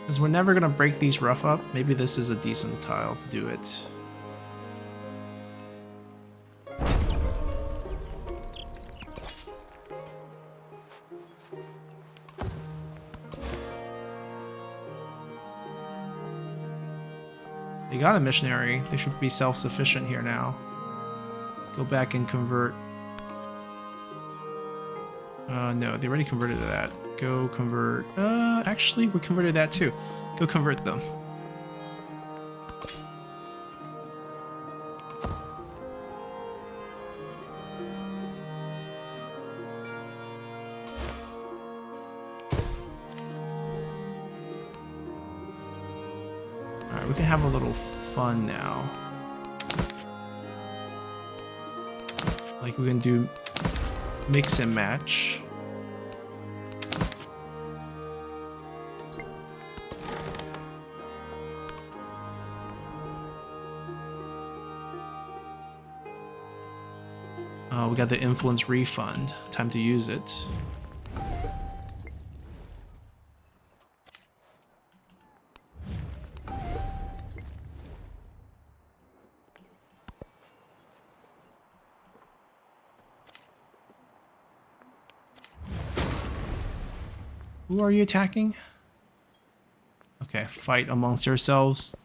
Since we're never going to break these rough up, maybe this is a decent tile to do it. They got a missionary. They should be self-sufficient here now. Go back and convert. No, they already converted to that. Go convert. Actually, we converted that too. Go convert them. Alright, we can have a little fun now. Like we can do mix and match. We got the influence refund. Time to use it. Who are you attacking? Okay, fight amongst yourselves.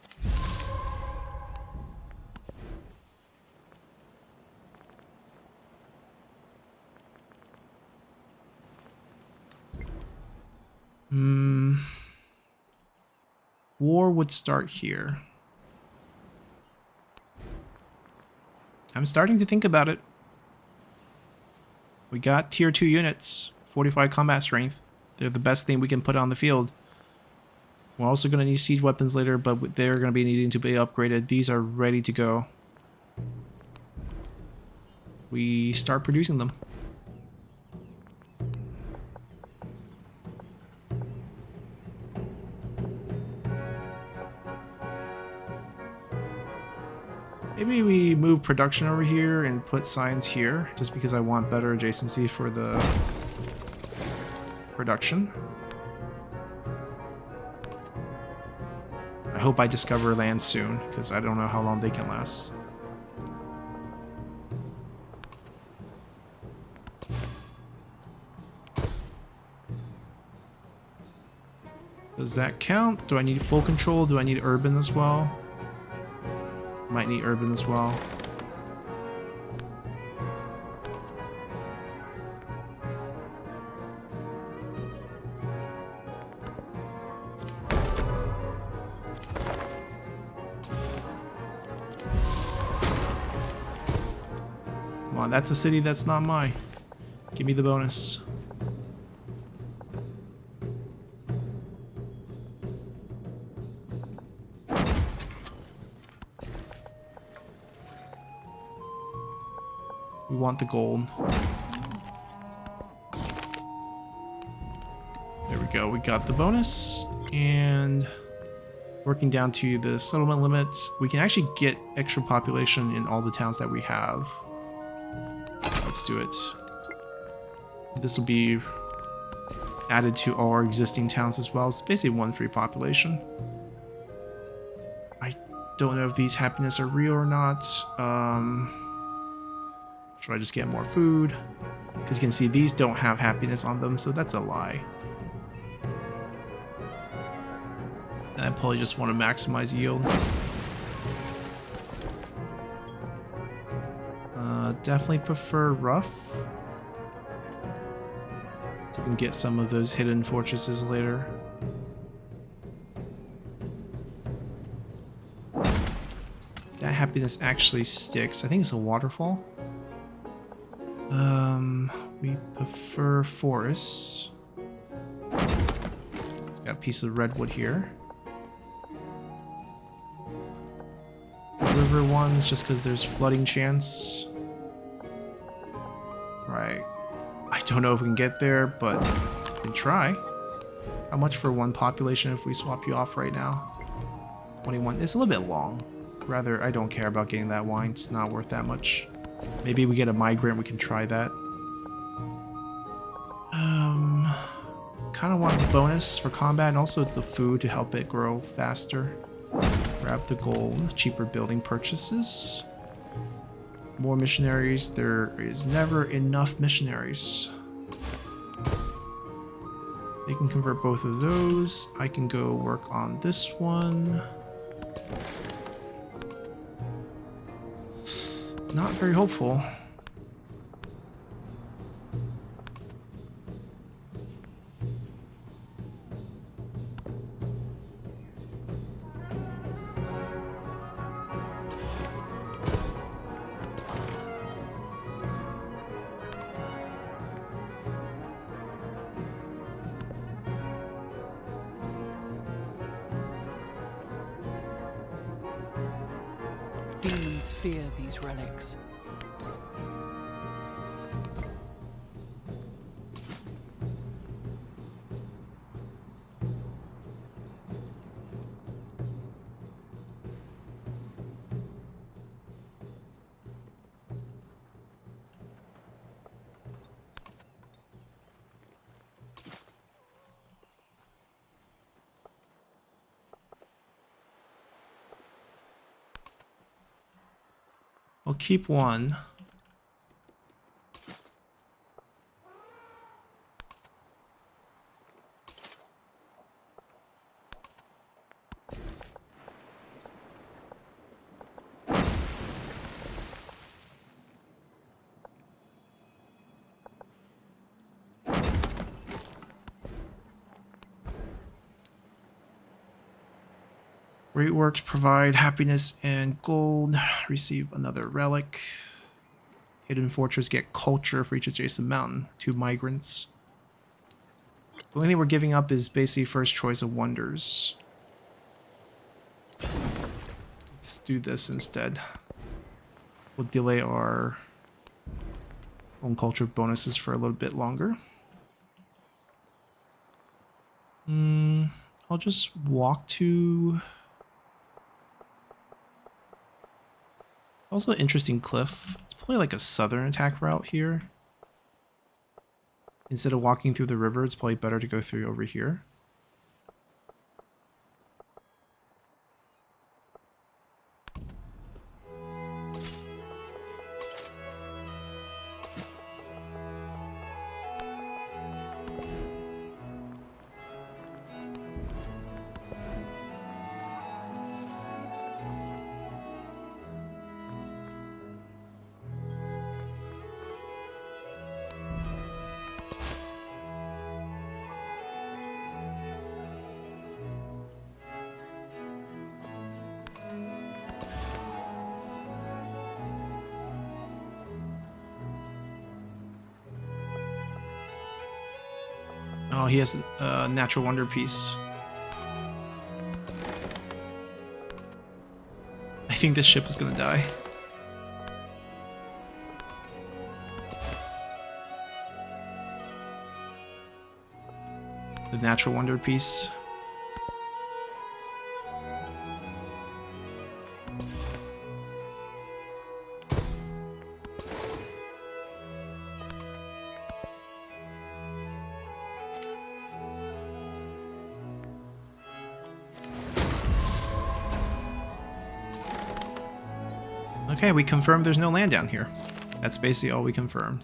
War would start here. I'm starting to think about it. We got tier 2 units, 45 combat strength. They're the best thing we can put on the field. We're also going to need siege weapons later, but they're going to be needing to be upgraded. These are ready to go. We start producing them. Maybe we move production over here and put signs here, just because I want better adjacency for the production. I hope I discover land soon, because I don't know how long they can last. Does that count? Do I need full control? Do I need urban as well? Might need urban as well. Come on, that's a city that's not mine. Give me the bonus. We want the gold. There we go, we got the bonus. And working down to the settlement limits, we can actually get extra population in all the towns that we have. Let's do it. This will be added to all our existing towns as well. It's basically one free population. I don't know if these happiness are real or not. Should I just get more food? Because you can see these don't have happiness on them, so that's a lie. I probably just want to maximize yield. Definitely prefer rough. So we can get some of those hidden fortresses later. That happiness actually sticks. I think it's a waterfall. We prefer forests. Got a piece of redwood here. River ones just because there's flooding chance. Right. I don't know if we can get there, but we can try. How much for one population if we swap you off right now? 21. It's a little bit long. Rather, I don't care about getting that wine. It's not worth that much. Maybe we get a migrant, we can try that. Kind of want the bonus for combat and also the food to help it grow faster. Grab the gold, cheaper building purchases. More missionaries. There is never enough missionaries. They can convert both of those. I can go work on this one. Not very hopeful. Demons fear these relics. We'll keep one. Great works provide happiness and gold. Receive another relic. Hidden Fortress get culture for each adjacent mountain. 2 migrants. The only thing we're giving up is basically first choice of wonders. Let's do this instead. We'll delay our own culture bonuses for a little bit longer. I'll just walk to... Also an interesting cliff. It's probably like a southern attack route here. Instead of walking through the river, it's probably better to go through over here. Oh, he has a natural wonder piece. I think this ship is gonna die. The natural wonder piece. Okay, we confirmed there's no land down here. That's basically all we confirmed.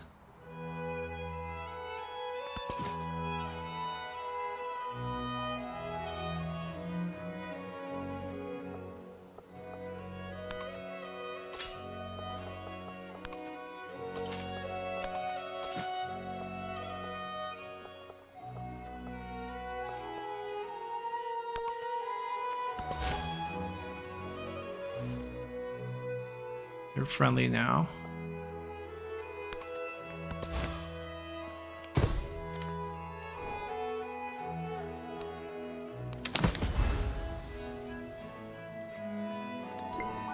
They're friendly now.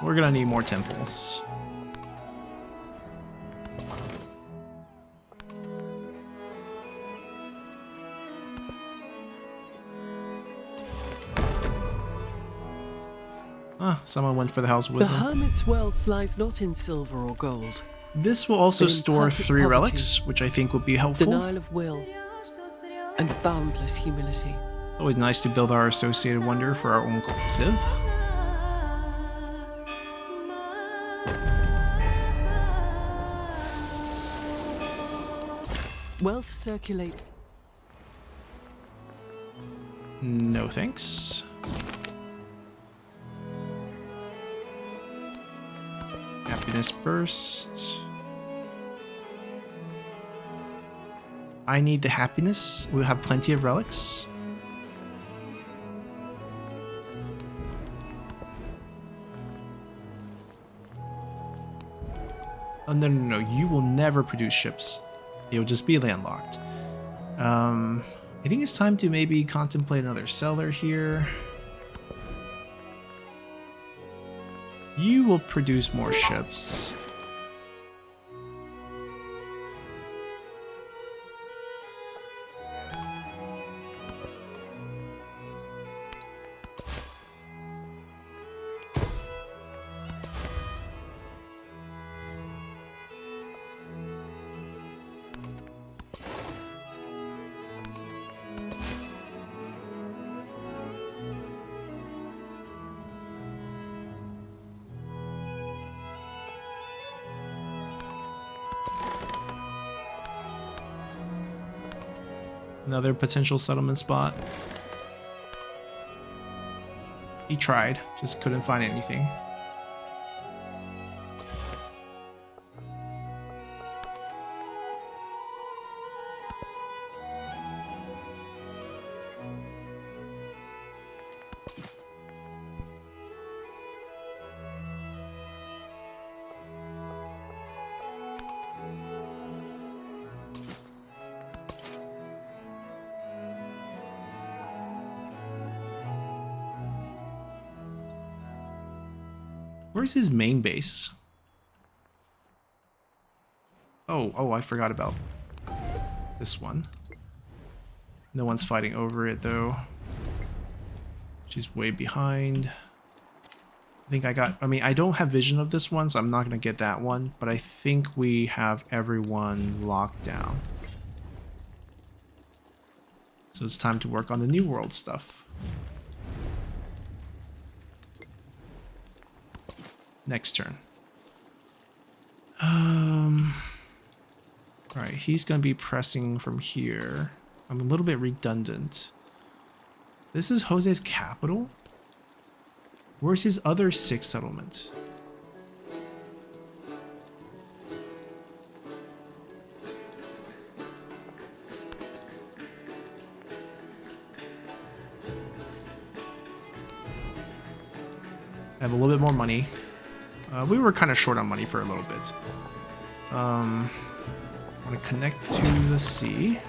We're gonna need more temples. Someone went for the House of The Wisdom. hermit's wealth lies not in silver or gold. This will also but in store perfect 3 poverty, relics, which I think will be helpful. Denial of will and boundless humility. It's always nice to build our associated wonder for our own civ. Wealth circulates. No thanks. Happiness burst. I need the happiness. We'll have plenty of relics. Oh, no. You will never produce ships. You'll just be landlocked. I think it's time to maybe contemplate another seller here. You will produce more ships. Another potential settlement spot. He tried, just couldn't find anything. Where's his main base? Oh, I forgot about this one. No one's fighting over it though. She's way behind. I mean, I don't have vision of this one, so I'm not gonna get that one, but I think we have everyone locked down. So it's time to work on the New World stuff. Next turn. Alright, he's gonna be pressing from here. I'm a little bit redundant. This is Jose's capital? Where's his other 6 settlement? I have a little bit more money. We were kind of short on money for a little bit. I want to connect to the sea.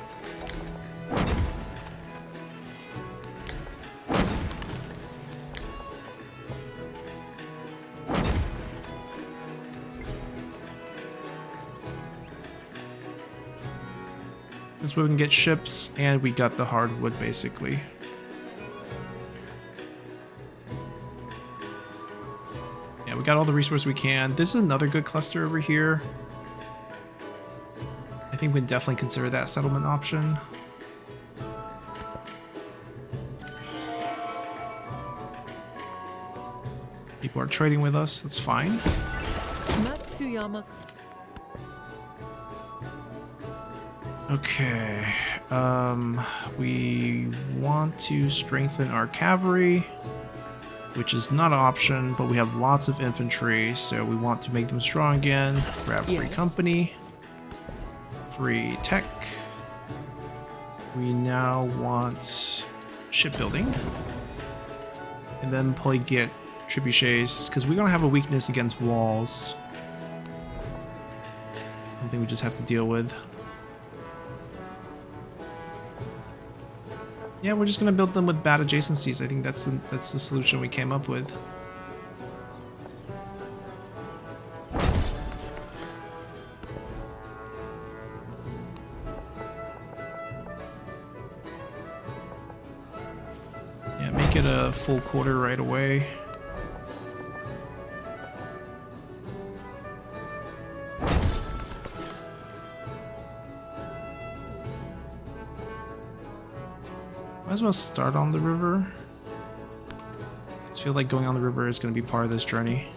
This way we can get ships, and we got the hardwood basically. Yeah, we got all the resources we can. This is another good cluster over here. I think we can definitely consider that settlement option. People are trading with us, that's fine. Matsuyama. Okay, we want to strengthen our cavalry, which is not an option, but we have lots of infantry, so we want to make them strong again. Grab free company, free tech. We now want shipbuilding, and then probably get trebuchets, because we're gonna have a weakness against walls. Something we just have to deal with. Yeah, we're just gonna build them with bad adjacencies. I think that's the solution we came up with. Yeah, make it a full quarter right away. Might as well start on the river. I just feel like going on the river is going to be part of this journey.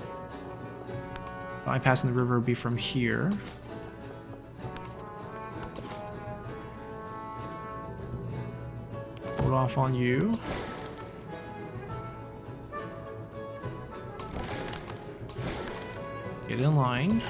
Bypassing the river would be from here. Hold off on you. Get in line.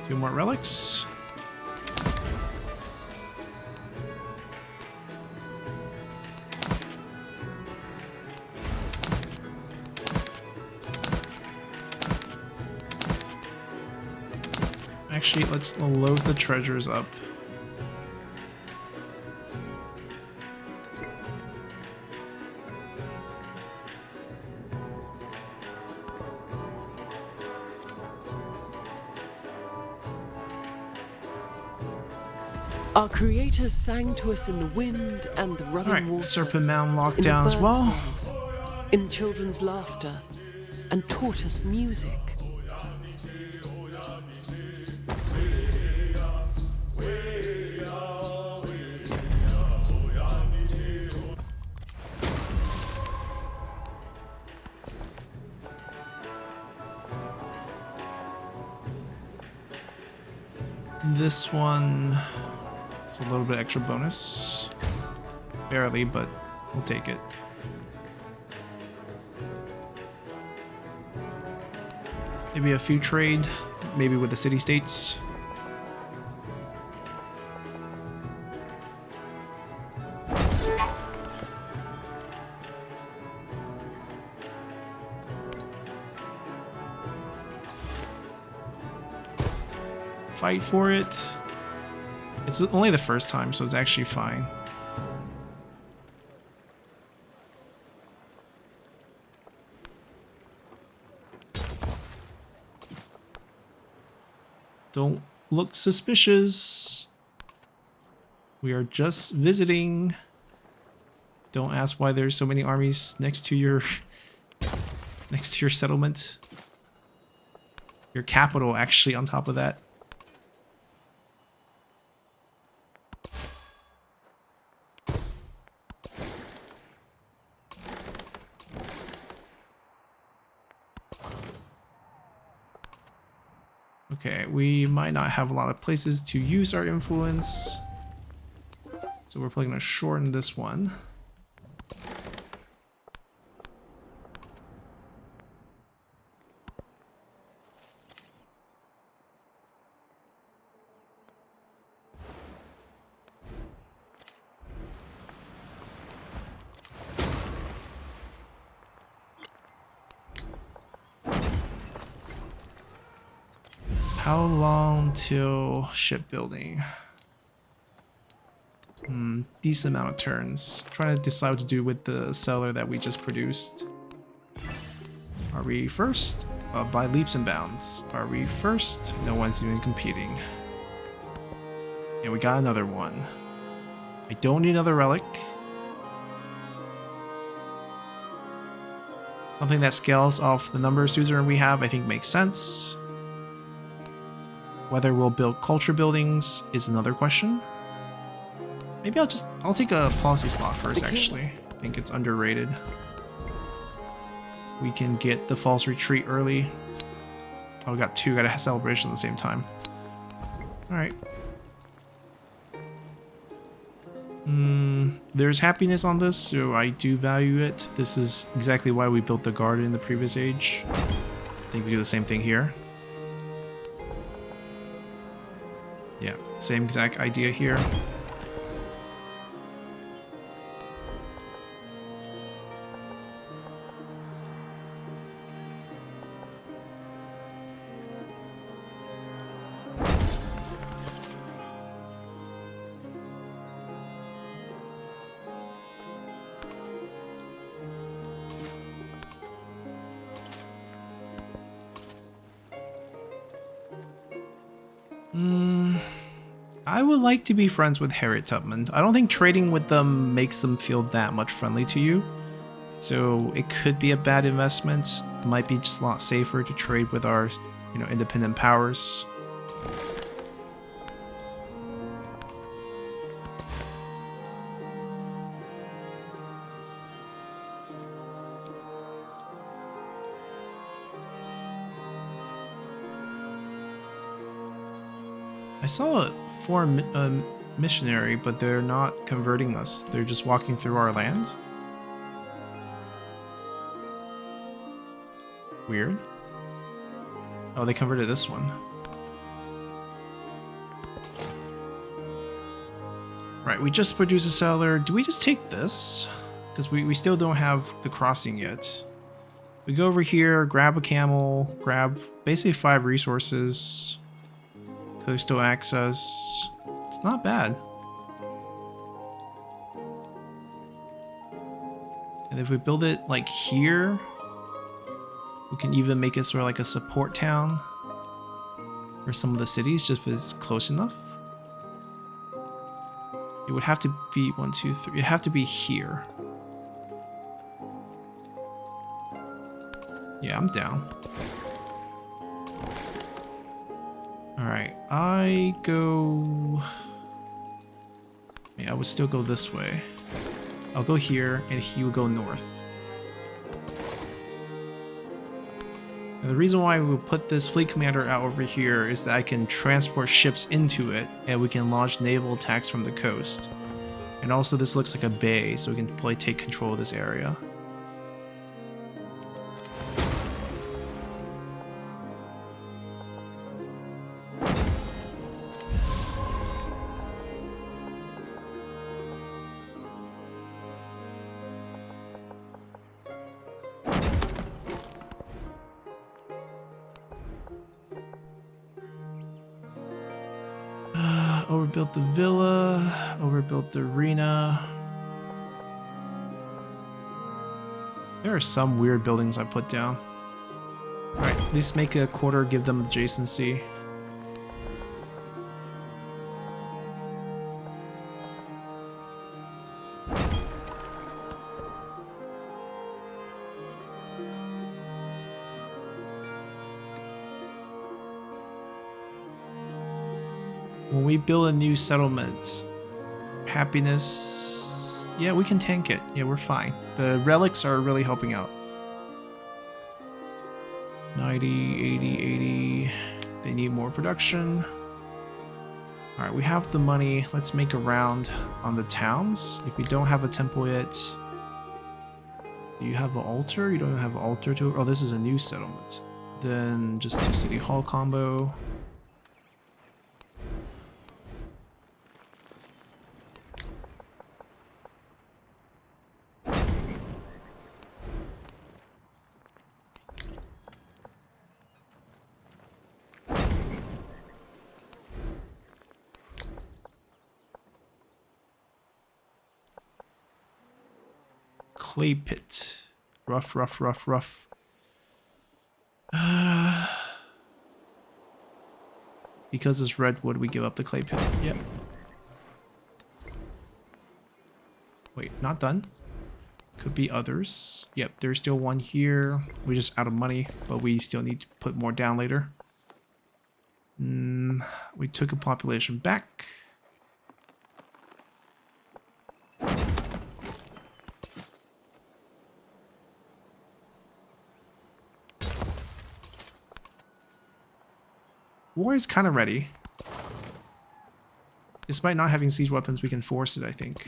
Two more relics. Actually, let's load the treasures up. Our creators sang to us in the wind and the running Alright, water, Serpent Mound locked in the down as bird well. songs, in children's laughter, and taught us music. This one, it's a little bit extra bonus. Barely, but we'll take it. Maybe a few trade, maybe with the city-states. Fight for it. It's only the first time, so it's actually fine. Don't look suspicious. We are just visiting. Don't ask why there's so many armies next to your settlement. Your capital actually on top of that. Okay, we might not have a lot of places to use our influence. So we're probably going to shorten this one. How long till shipbuilding? Decent amount of turns. Trying to decide what to do with the seller that we just produced. Are we first? By leaps and bounds. Are we first? No one's even competing. And we got another one. I don't need another relic. Something that scales off the number of suzerain we have, I think makes sense. Whether we'll build culture buildings is another question. Maybe I'll take a policy slot first, actually. I think it's underrated. We can get the false retreat early. Oh, we got two, got a celebration at the same time. Alright. There's happiness on this, so I do value it. This is exactly why we built the garden in the previous age. I think we do the same thing here. Yeah, same exact idea here. I would like to be friends with Harriet Tubman. I don't think trading with them makes them feel that much friendly to you. So it could be a bad investment. It might be just a lot safer to trade with our, independent powers. I saw a foreign missionary, but they're not converting us. They're just walking through our land. Weird. Oh, they converted this one. Right, we just produced a settler. Do we just take this? Because we still don't have the crossing yet. We go over here, grab a camel, grab basically 5 resources. Coastal access. It's not bad. And if we build it like here, we can even make it sort of like a support town for some of the cities, just if it's close enough. It would have to be 1, 2, 3. It'd have to be here. Yeah, I'm down. Alright, I go... Yeah, I would still go this way. I'll go here, and he will go north. And the reason why we put this fleet commander out over here is that I can transport ships into it, and we can launch naval attacks from the coast. And also this looks like a bay, so we can probably take control of this area. Overbuilt the villa, overbuilt the arena. There are some weird buildings I put down. Alright, at least make a quarter, give them adjacency. When we build a new settlement, happiness, yeah, we can tank it. Yeah, we're fine. The relics are really helping out. 90, 80, 80. They need more production. All right, we have the money. Let's make a round on the towns. If we don't have a temple yet, do you have an altar? You don't have an altar to it. Oh, this is a new settlement. Then just do city hall combo. Clay pit. Rough, rough, rough, rough. Because it's redwood, we give up the clay pit. Yep. Wait, not done? Could be others. Yep, there's still one here. We're just out of money, but we still need to put more down later. We took a population back. War is kind of ready. Despite not having siege weapons, we can force it, I think.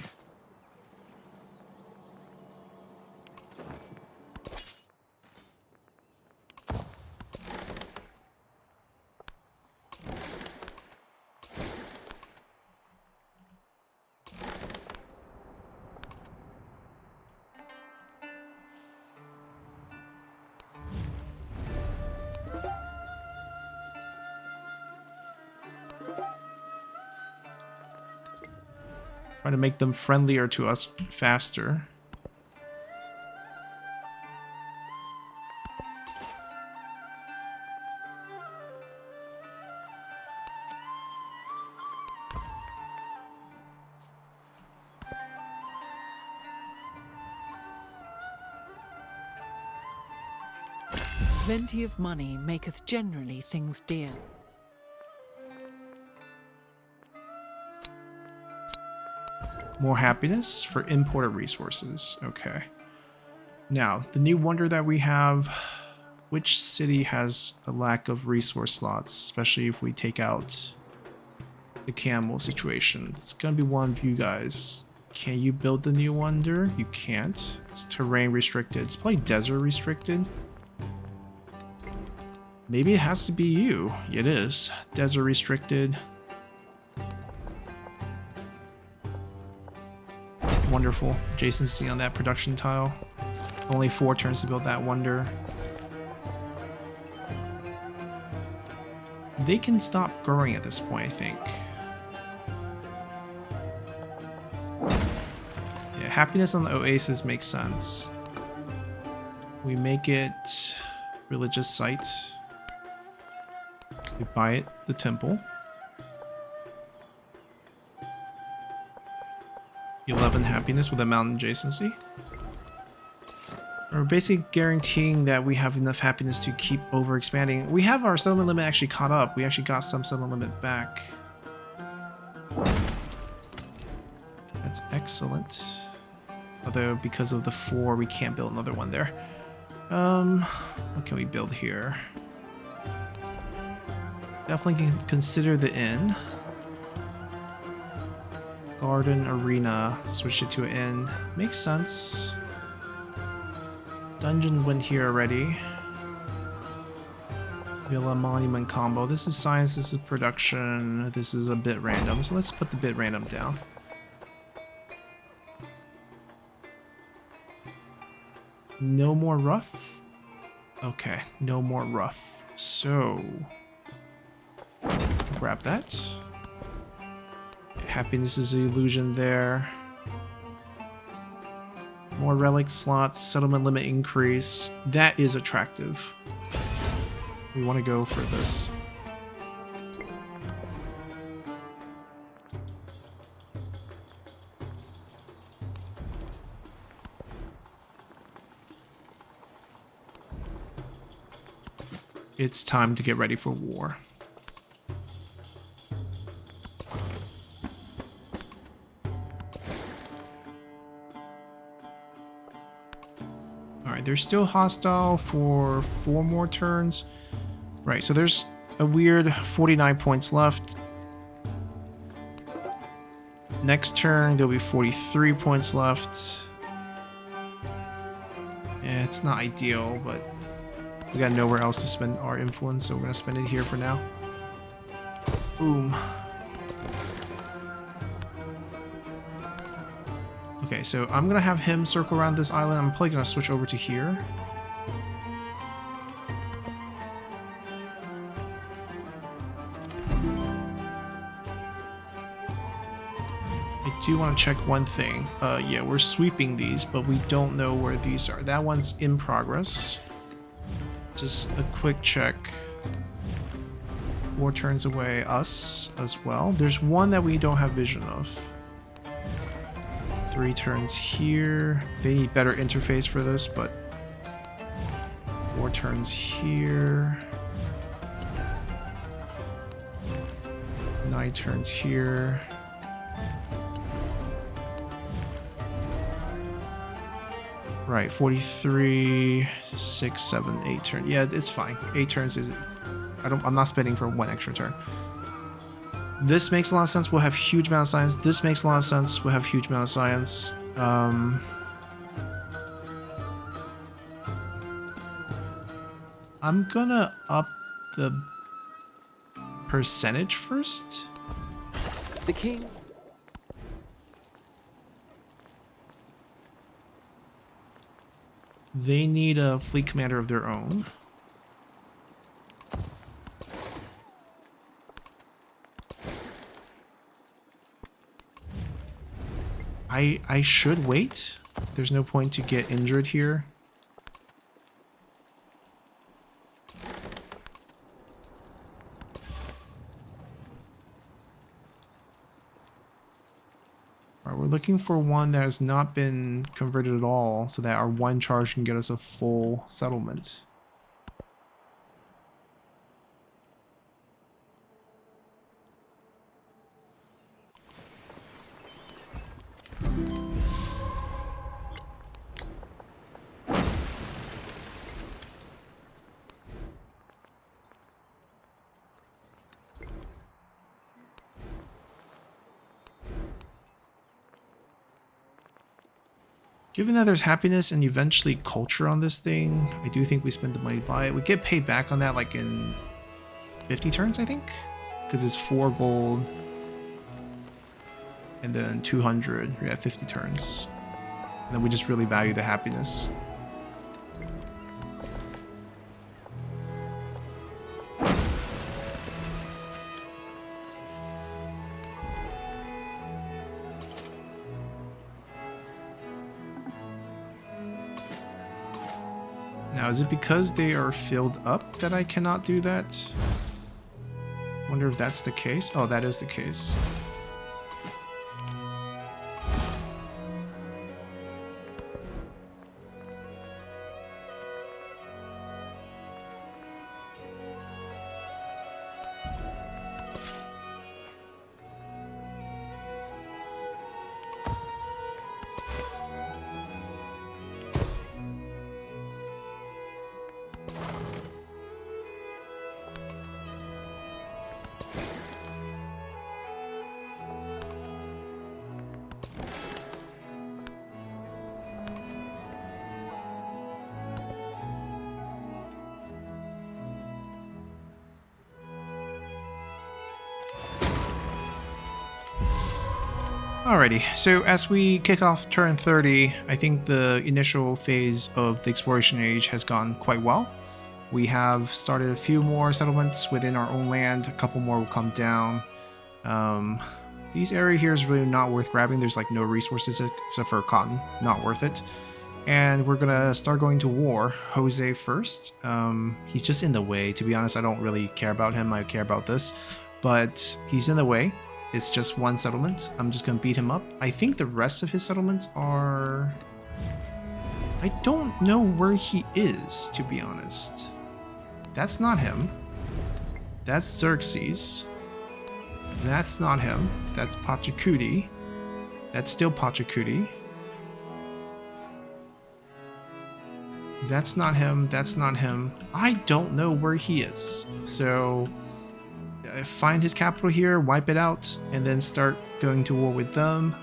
Trying to make them friendlier to us faster. Plenty of money maketh generally things dear. More happiness for imported resources. Okay. Now, the new wonder that we have, which city has a lack of resource slots, especially if we take out the camel situation? It's gonna be one of you guys. Can you build the new wonder? You can't. It's terrain restricted. It's probably desert restricted. Maybe it has to be you. It is. Desert restricted. Wonderful. Adjacency on that production tile. Only 4 turns to build that wonder. They can stop growing at this point, I think. Yeah, happiness on the oasis makes sense. We make it religious site. We buy it the temple. 11 happiness with a mountain adjacency. We're basically guaranteeing that we have enough happiness to keep over expanding. We have our settlement limit actually caught up. We actually got some settlement limit back. That's excellent. Although because of the 4, we can't build another one there. What can we build here? Definitely can consider the inn. Garden arena. Switch it to an inn. Makes sense. Dungeon went here already. Villa monument combo. This is science, this is production, this is a bit random. So let's put the bit random down. No more rough? Okay, no more rough. So grab that. Happiness is an illusion there. More relic slots, settlement limit increase. That is attractive. We want to go for this. It's time to get ready for war. They're still hostile for 4 more turns. Right, so there's a weird 49 points left. Next turn, there'll be 43 points left. Yeah, it's not ideal, but we got nowhere else to spend our influence, so we're going to spend it here for now. Boom. Okay, so I'm gonna have him circle around this island. I'm probably gonna switch over to here. I do want to check one thing. Yeah, we're sweeping these, but we don't know where these are. That one's in progress. Just a quick check. 4 turns away, us as well. There's one that we don't have vision of. 3 turns here. They need better interface for this, but 4 turns here. 9 turns here. Right, 43, 6, 7, 8 turns. Yeah, it's fine. 8 turns is. I'm not spending for 1 extra turn. This makes a lot of sense. We'll have huge amount of science. This makes a lot of sense. We'll have huge amount of science. I'm gonna up the percentage first. The king. They need a fleet commander of their own. I should wait. There's no point to get injured here. Alright, we're looking for one that has not been converted at all, so that our 1 charge can get us a full settlement. Given that there's happiness and eventually culture on this thing, I do think we spend the money to buy it. We get paid back on that like in 50 turns, I think? Because it's 4 gold and then 200. We have 50 turns. And then we just really value the happiness. Now, is it because they are filled up that I cannot do that? Wonder if that's the case. Oh, that is the case. Alrighty, so as we kick off turn 30, I think the initial phase of the exploration age has gone quite well. We have started a few more settlements within our own land, a couple more will come down. These area here is really not worth grabbing, there's like no resources except for cotton, not worth it. And we're gonna start going to war. Jose first. He's just in the way, to be honest. I don't really care about him, I care about this. But he's in the way. It's just one settlement. I'm just gonna beat him up. I think the rest of his settlements are... I don't know where he is, to be honest. That's not him. That's Xerxes. That's not him. That's Pachacuti. That's still Pachacuti. That's not him. That's not him. I don't know where he is. So... find his capital here, wipe it out, and then start going to war with them.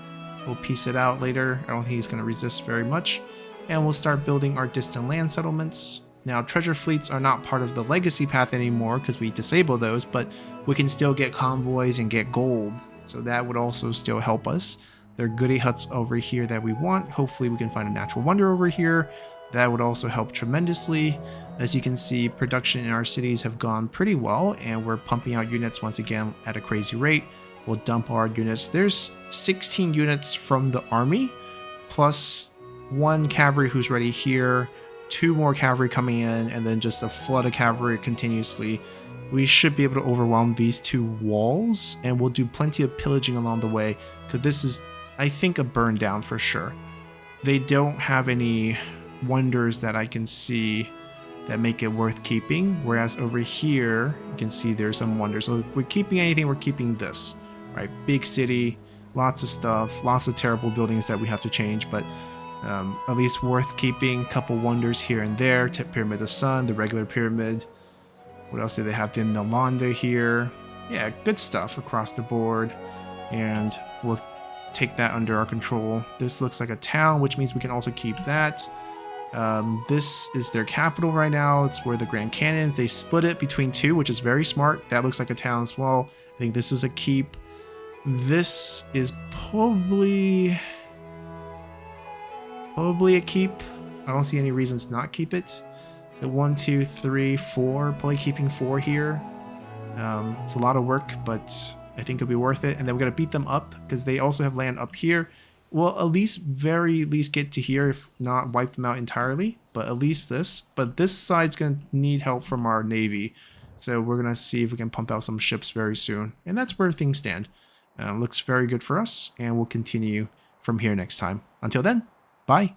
We'll piece it out later. I don't think he's going to resist very much. And we'll start building our distant land settlements. Now, treasure fleets are not part of the legacy path anymore because we disable those, but we can still get convoys and get gold. So that would also still help us. There are goody huts over here that we want. Hopefully we can find a natural wonder over here. That would also help tremendously. As you can see, production in our cities have gone pretty well, and we're pumping out units once again at a crazy rate. We'll dump our units. There's 16 units from the army, plus 1 cavalry who's ready here, 2 more cavalry coming in, and then just a flood of cavalry continuously. We should be able to overwhelm these 2 walls, and we'll do plenty of pillaging along the way, because this is, I think, a burn down for sure. They don't have any wonders that I can see that make it worth keeping, whereas over here you can see there's some wonders. So if we're keeping anything, we're keeping this, right? Big city, lots of stuff, lots of terrible buildings that we have to change, but at least worth keeping. Couple wonders here and there. Pyramid of the Sun, the regular pyramid. What else do they have? The Nalanda here. Yeah, good stuff across the board, and we'll take that under our control. This looks like a town, which means we can also keep that. This is their capital right now. It's where the Grand Canyon. They split it between 2, which is very smart. That looks like a town as well. I think this is a keep. This is probably a keep. I don't see any reasons to not keep it. So 1, 2, 3, 4. Probably keeping 4 here. It's a lot of work, but I think it'll be worth it. And then we're gonna beat them up because they also have land up here. We'll at least get to here, if not wipe them out entirely, but at least this. But this side's going to need help from our navy, so we're going to see if we can pump out some ships very soon. And that's where things stand. Looks very good for us, and we'll continue from here next time. Until then, bye!